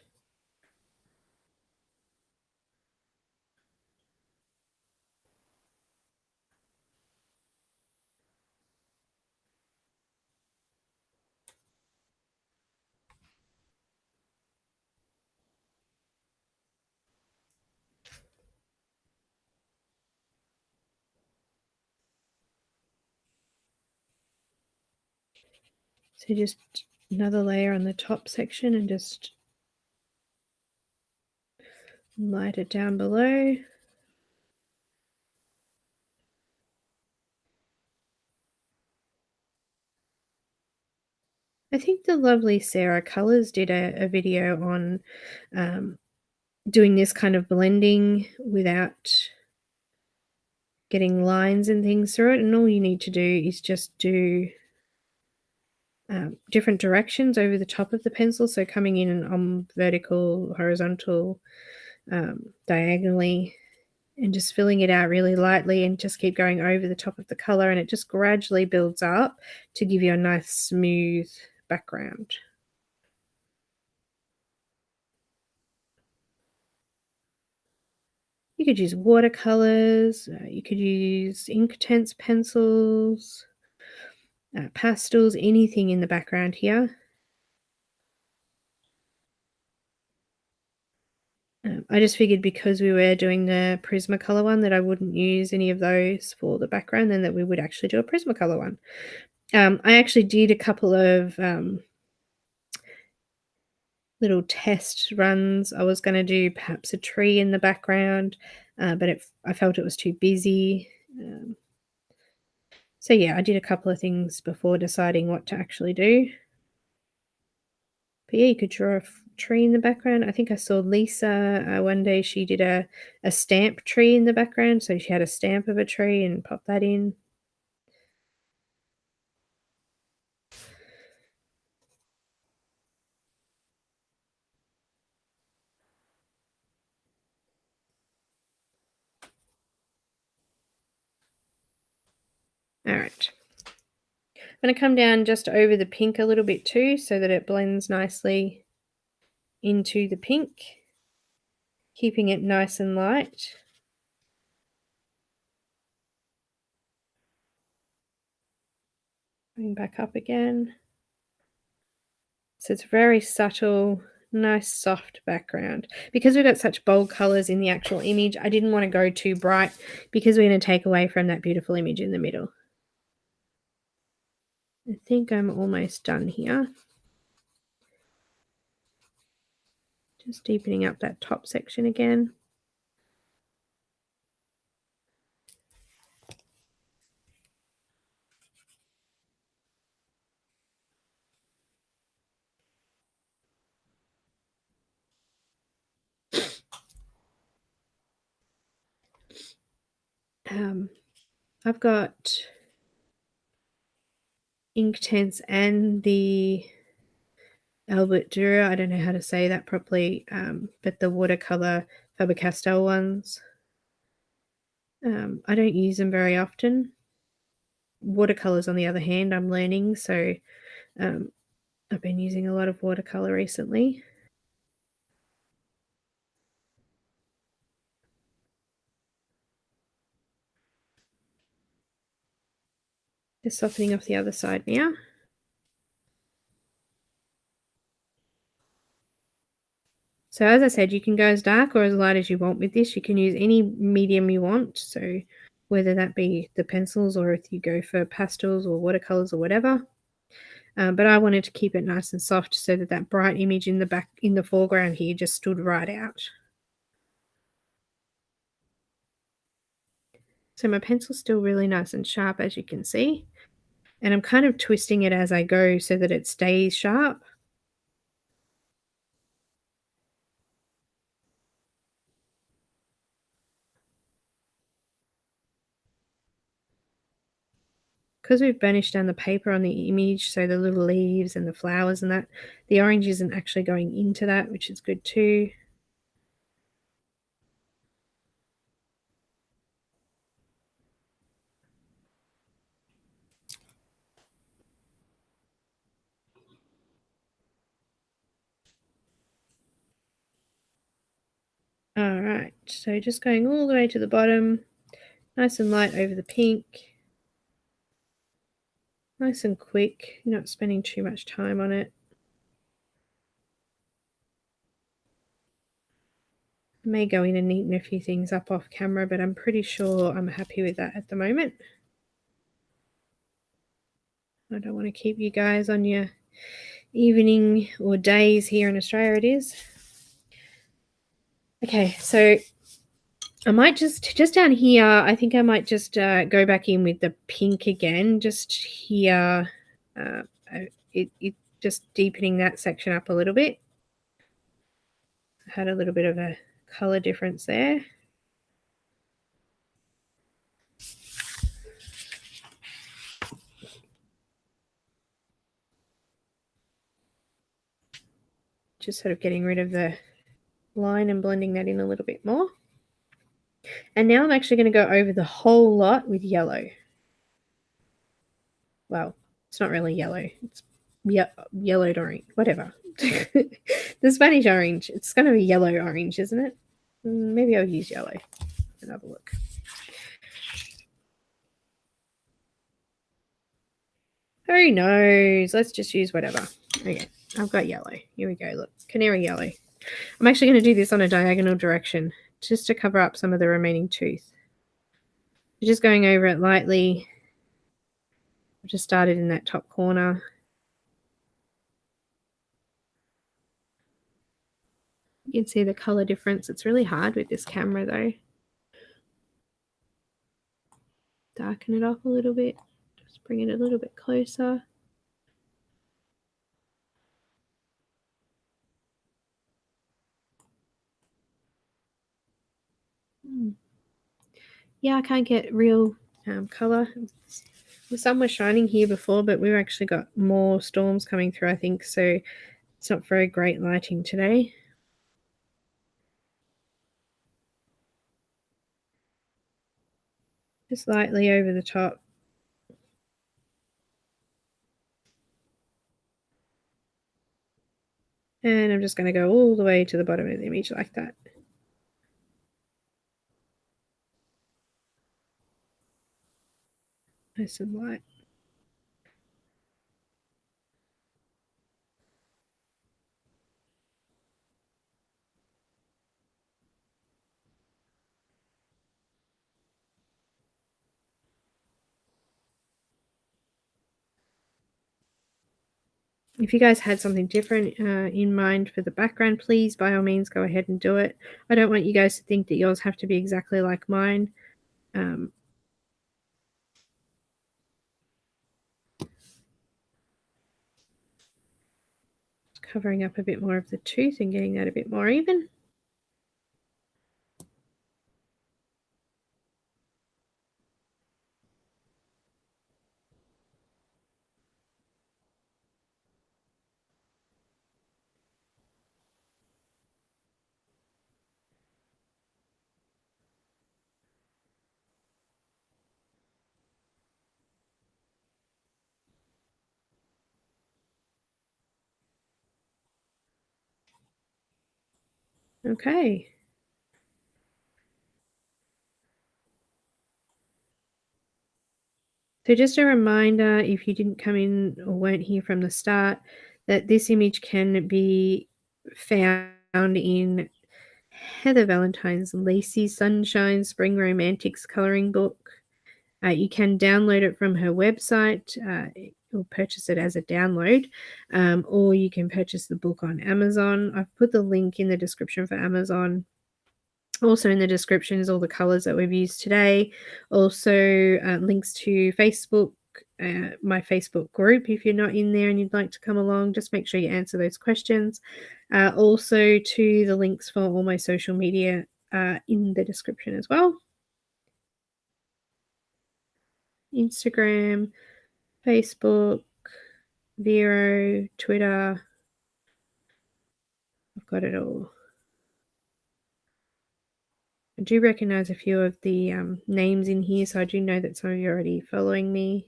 So just another layer on the top section and just light it down below. I think the lovely Sarah Colours did a video on doing this kind of blending without getting lines and things through it, and all you need to do is just do different directions over the top of the pencil, so coming in on vertical, horizontal, diagonally, and just filling it out really lightly and just keep going over the top of the color, and it just gradually builds up to give you a nice smooth background. You could use watercolors, you could use Inktense pencils, pastels, anything in the background here. I just figured because we were doing the Prismacolor one that I wouldn't use any of those for the background, and that we would actually do a Prismacolor one. I actually did a couple of little test runs. I was going to do perhaps a tree in the background, but I felt it was too busy. So yeah, I did a couple of things before deciding what to actually do. But yeah, you could draw a tree in the background. I think I saw Lisa one day, she did a stamp tree in the background. So she had a stamp of a tree and popped that in. All right. I'm going to come down just over the pink a little bit too so that it blends nicely into the pink, keeping it nice and light. Going back up again. So it's very subtle, nice soft background. Because we've got such bold colors in the actual image, I didn't want to go too bright because we're going to take away from that beautiful image in the middle. I think I'm almost done here. Just deepening up that top section again. I've got Inktense and the Albert Dürer, I don't know how to say that properly, but the watercolor Faber-Castell ones. I don't use them very often. Watercolors, on the other hand, I'm learning, so I've been using a lot of watercolor recently. Just softening off the other side now. So as I said, you can go as dark or as light as you want with this. You can use any medium you want. So whether that be the pencils or if you go for pastels or watercolors or whatever. But I wanted to keep it nice and soft so that that bright image in the foreground here just stood right out. So my pencil's still really nice and sharp, as you can see, and I'm kind of twisting it as I go so that it stays sharp. Because we've burnished down the paper on the image, so the little leaves and the flowers and that, the orange isn't actually going into that, which is good too. All right, so just going all the way to the bottom, nice and light over the pink. Nice and quick, you're not spending too much time on it. I may go in and neaten a few things up off camera, but I'm pretty sure I'm happy with that at the moment. I don't want to keep you guys on your evening or days here in Australia it is. Okay, so I might just down here, I think I might just go back in with the pink again, just here, it just deepening that section up a little bit. I had a little bit of a color difference there. Just sort of getting rid of the line and blending that in a little bit more. And now I'm actually going to go over the whole lot with yellow. Well, it's not really yellow. It's yellowed orange, whatever. The Spanish orange. It's going to be yellow orange, isn't it? Maybe I'll use yellow. Let's have a look. Who knows? Let's just use whatever. Okay, I've got yellow. Here we go. Look, canary yellow. I'm actually going to do this on a diagonal direction just to cover up some of the remaining tooth. Just going over it lightly. I just started in that top corner. You can see the color difference. It's really hard with this camera though. Darken it up a little bit. Just bring it a little bit closer. Yeah, I can't get real color. The sun was shining here before, but we've actually got more storms coming through, I think, so it's not very great lighting today. Just lightly over the top. And I'm just going to go all the way to the bottom of the image like that. Nice and light. If you guys had something different in mind for the background, please, by all means, go ahead and do it. I don't want you guys to think that yours have to be exactly like mine. Covering up a bit more of the tooth and getting that a bit more even. Okay. So just a reminder, if you didn't come in or weren't here from the start, that this image can be found in Heather Valentine's Lacy Sunshine Spring Romantiques coloring book. You can download it from her website or purchase it as a download, or you can purchase the book on Amazon. I've put the link in the description for Amazon. Also in the description is all the colors that we've used today. Also links to Facebook, my Facebook group. If you're not in there and you'd like to come along, just make sure you answer those questions. Also to the links for all my social media in the description as well. Instagram, Facebook, Vero, Twitter. I've got it all. I do recognize a few of the names in here, so I do know that some of you are already following me.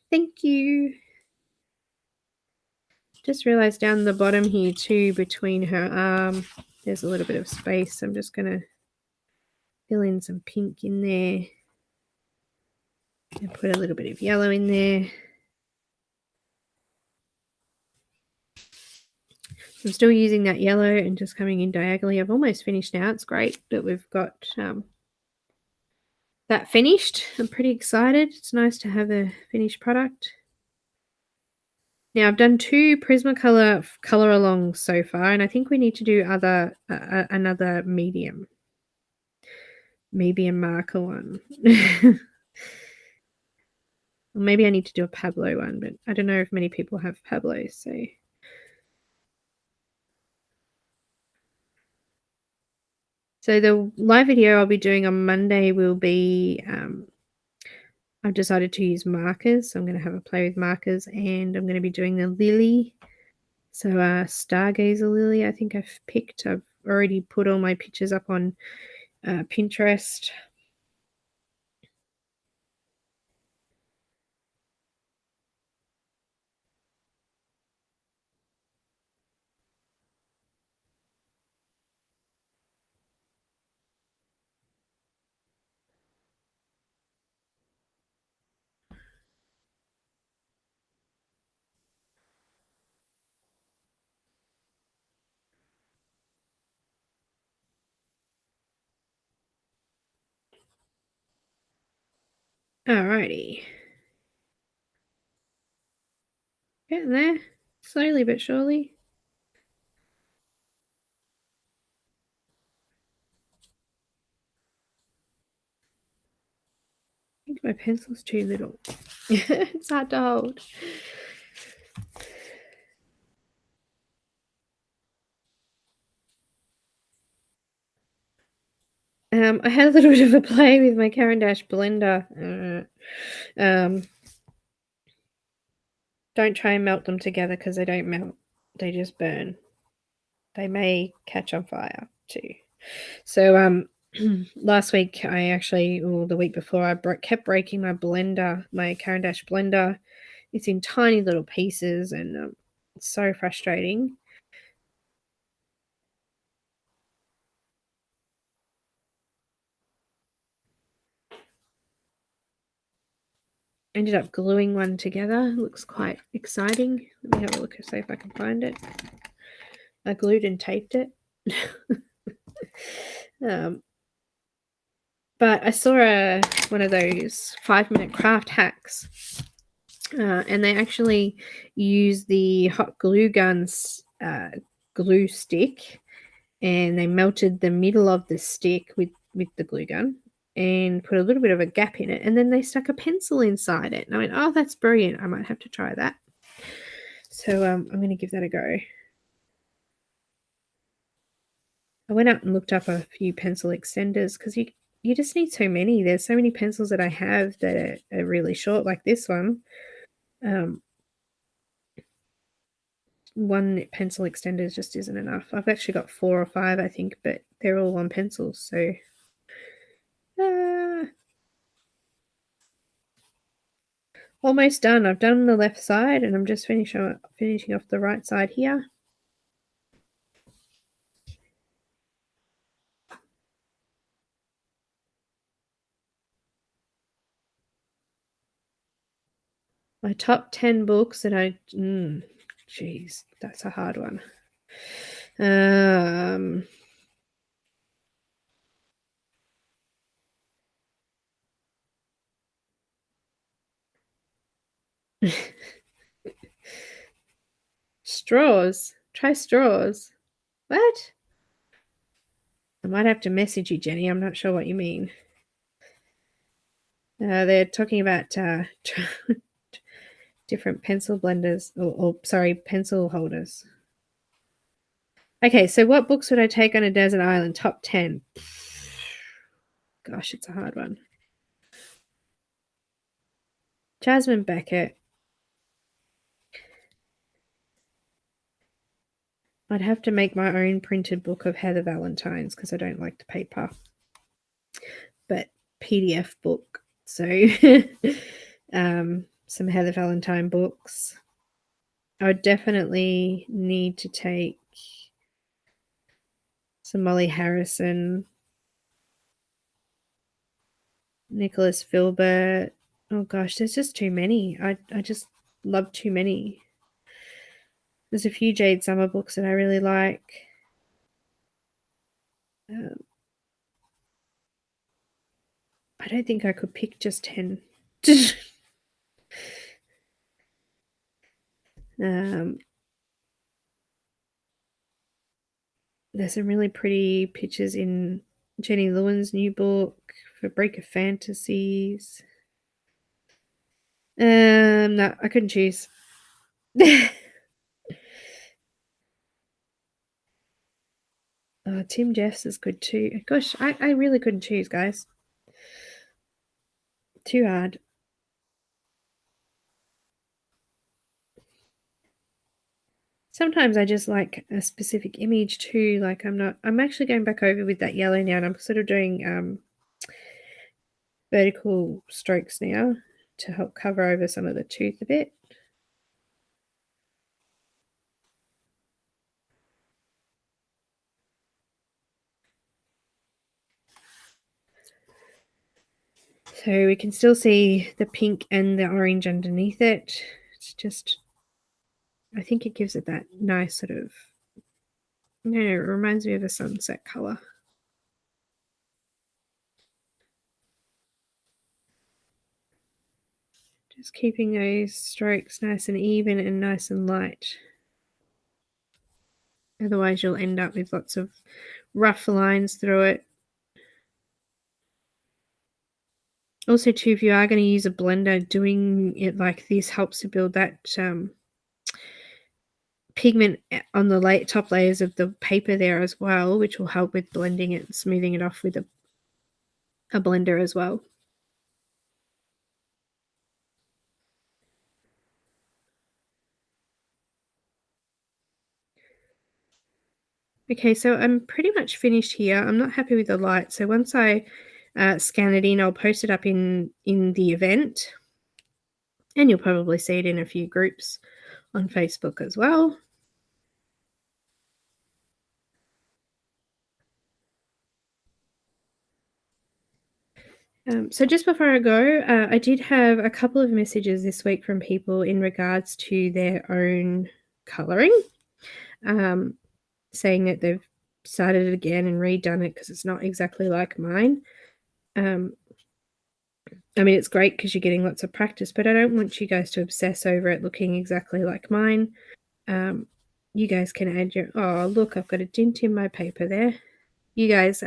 Thank you. Just realized down the bottom here too, between her arm, there's a little bit of space. I'm just going to fill in some pink in there and put a little bit of yellow in there. I'm still using that yellow and just coming in diagonally. I've almost finished now. It's great that we've got that finished. I'm pretty excited. It's nice to have a finished product. Now I've done 2 Prismacolor color alongs so far, and I think we need to do another medium, maybe a marker one. Or maybe I need to do a Pablo one, but I don't know if many people have Pablos, so the live video I'll be doing on Monday will be, I've decided to use markers. So I'm going to have a play with markers, and I'm going to be doing the lily. So Stargazer lily, I think I've picked. I've already put all my pictures up on Pinterest. Alrighty. Getting there, slowly but surely. I think my pencil's too little. It's hard to hold. I had a little bit of a play with my Caran blender. Don't try and melt them together because they don't melt. They just burn. They may catch on fire too. So last week the week before, I kept breaking my blender, my Caran blender. It's in tiny little pieces, and it's so frustrating. Ended up gluing one together. It looks quite exciting. Let me have a look and see if I can find it. I glued and taped it. But I saw one of those 5-minute craft hacks, and they actually use the hot glue gun's glue stick, and they melted the middle of the stick with the glue gun and put a little bit of a gap in it, and then they stuck a pencil inside it. And I went, oh, that's brilliant. I might have to try that. So I'm going to give that a go. I went out and looked up a few pencil extenders because you just need so many. There's so many pencils that I have that are really short, like this one. One pencil extender just isn't enough. I've actually got 4 or 5, I think, but they're all on pencils. So almost done. I've done the left side, and I'm just finishing off the right side here. My top 10 books that geez, that's a hard one. Straws. Try straws. What? I might have to message you, Jenny. I'm not sure what you mean. They're talking about different pencil blenders, or sorry, pencil holders. Okay, so what books would I take on a desert island? Top 10. Gosh, it's a hard one. Jasmine Beckett. I'd have to make my own printed book of Heather Valentine's because I don't like the paper. But PDF book. So some Heather Valentine books. I would definitely need to take some Molly Harrison, Nicholas Filbert. Oh gosh, there's just too many. I just love too many. There's a few Jade Summer books that I really like. I don't think I could pick just 10. There's some really pretty pictures in Jenny Lewin's new book, Fabric Fantasies. No, I couldn't choose. Tim Jeffs is good too. Gosh, I really couldn't choose, guys. Too hard. Sometimes I just like a specific image too. Like I'm actually going back over with that yellow now, and I'm sort of doing vertical strokes now to help cover over some of the tooth a bit. So we can still see the pink and the orange underneath it. It's just, I think it gives it that nice sort of, no, it reminds me of a sunset color. Just keeping those strokes nice and even and nice and light. Otherwise you'll end up with lots of rough lines through it. Also too, if you are going to use a blender, doing it like this helps to build that pigment on the top layers of the paper there as well, which will help with blending it and smoothing it off with a blender as well. Okay, so I'm pretty much finished here. I'm not happy with the light, so once I scan it in, I'll post it up in the event, and you'll probably see it in a few groups on Facebook as well. So just before I go, I did have a couple of messages this week from people in regards to their own colouring, saying that they've started it again and redone it because it's not exactly like mine. I mean, it's great because you're getting lots of practice, but I don't want you guys to obsess over it looking exactly like mine. You guys can add your, oh, look, I've got a dint in my paper there. You guys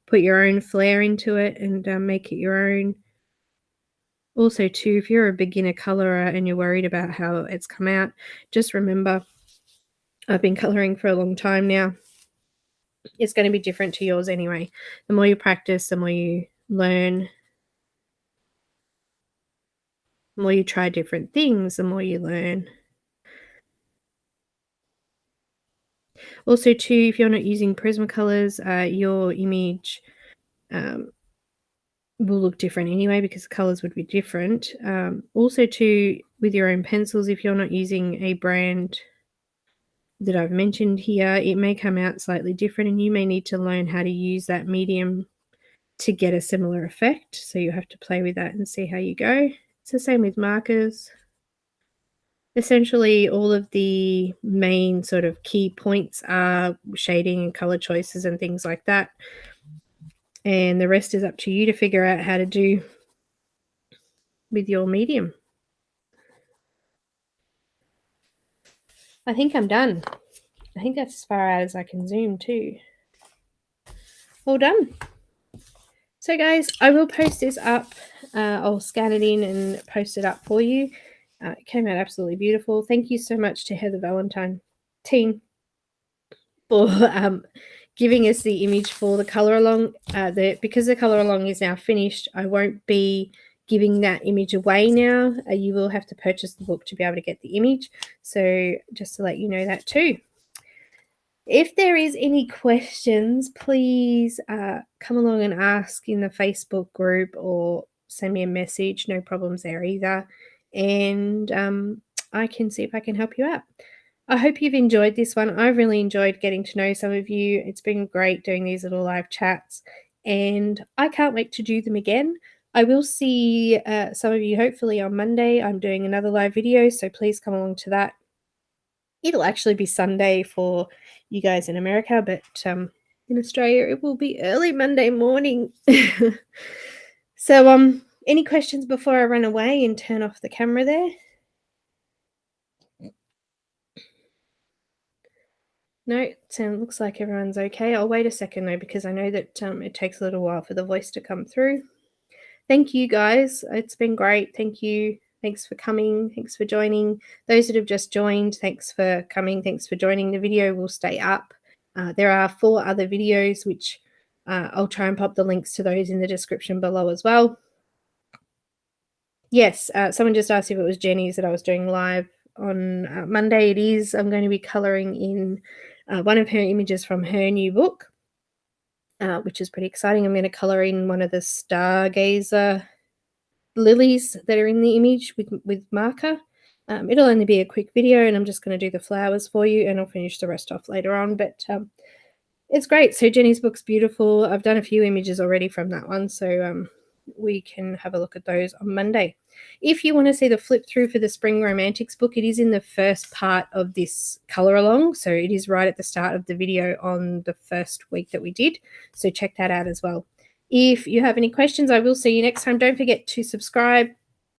put your own flair into it and make it your own. Also, too, if you're a beginner colorer and you're worried about how it's come out, just remember, I've been coloring for a long time now. It's going to be different to yours anyway. The more you practice, the more you learn, the more you try different things, the more you learn. Also, too, if you're not using Prismacolors, your image will look different anyway because the colors would be different. Also, too, with your own pencils, if you're not using a brand that I've mentioned here, it may come out slightly different, and you may need to learn how to use that medium to get a similar effect. So you have to play with that and see how you go. It's the same with markers. Essentially, all of the main sort of key points are shading and color choices and things like that. And the rest is up to you to figure out how to do with your medium. I think I'm done. I think that's as far out as I can zoom too. All done. So guys, I will post this up. I'll scan it in and post it up for you. It came out absolutely beautiful. Thank you so much to Heather Valentine team for giving us the image for the color along. Because the color along is now finished, I won't be giving that image away now. You will have to purchase the book to be able to get the image. So just to let you know that too. If there is any questions, please come along and ask in the Facebook group or send me a message. No problems there either. And I can see if I can help you out. I hope you've enjoyed this one. I've really enjoyed getting to know some of you. It's been great doing these little live chats, and I can't wait to do them again. I will see some of you hopefully on Monday. I'm doing another live video, so please come along to that. It'll actually be Sunday for you guys in America, but in Australia it will be early Monday morning. So any questions before I run away and turn off the camera there? No, looks like everyone's okay. I'll wait a second though, because I know that it takes a little while for the voice to come through. Thank you guys. It's been great. Thank you. Thanks for coming. Thanks for joining. Those that have just joined, thanks for coming. Thanks for joining. The video will stay up. There are 4 other videos, which I'll try and pop the links to those in the description below as well. Yes, someone just asked if it was Jenny's that I was doing live on Monday. It is. I'm going to be colouring in one of her images from her new book, which is pretty exciting. I'm going to colour in one of the stargazer lilies that are in the image with marker. It'll only be a quick video, and I'm just going to do the flowers for you, and I'll finish the rest off later on. But it's great. So Jenny's book's beautiful. I've done a few images already from that one, so we can have a look at those on Monday. If you want to see the flip through for the Spring Romantiques book, it is in the first part of this color along. So it is right at the start of the video on the first week that we did. So check that out as well. If you have any questions, I will see you next time. Don't forget to subscribe,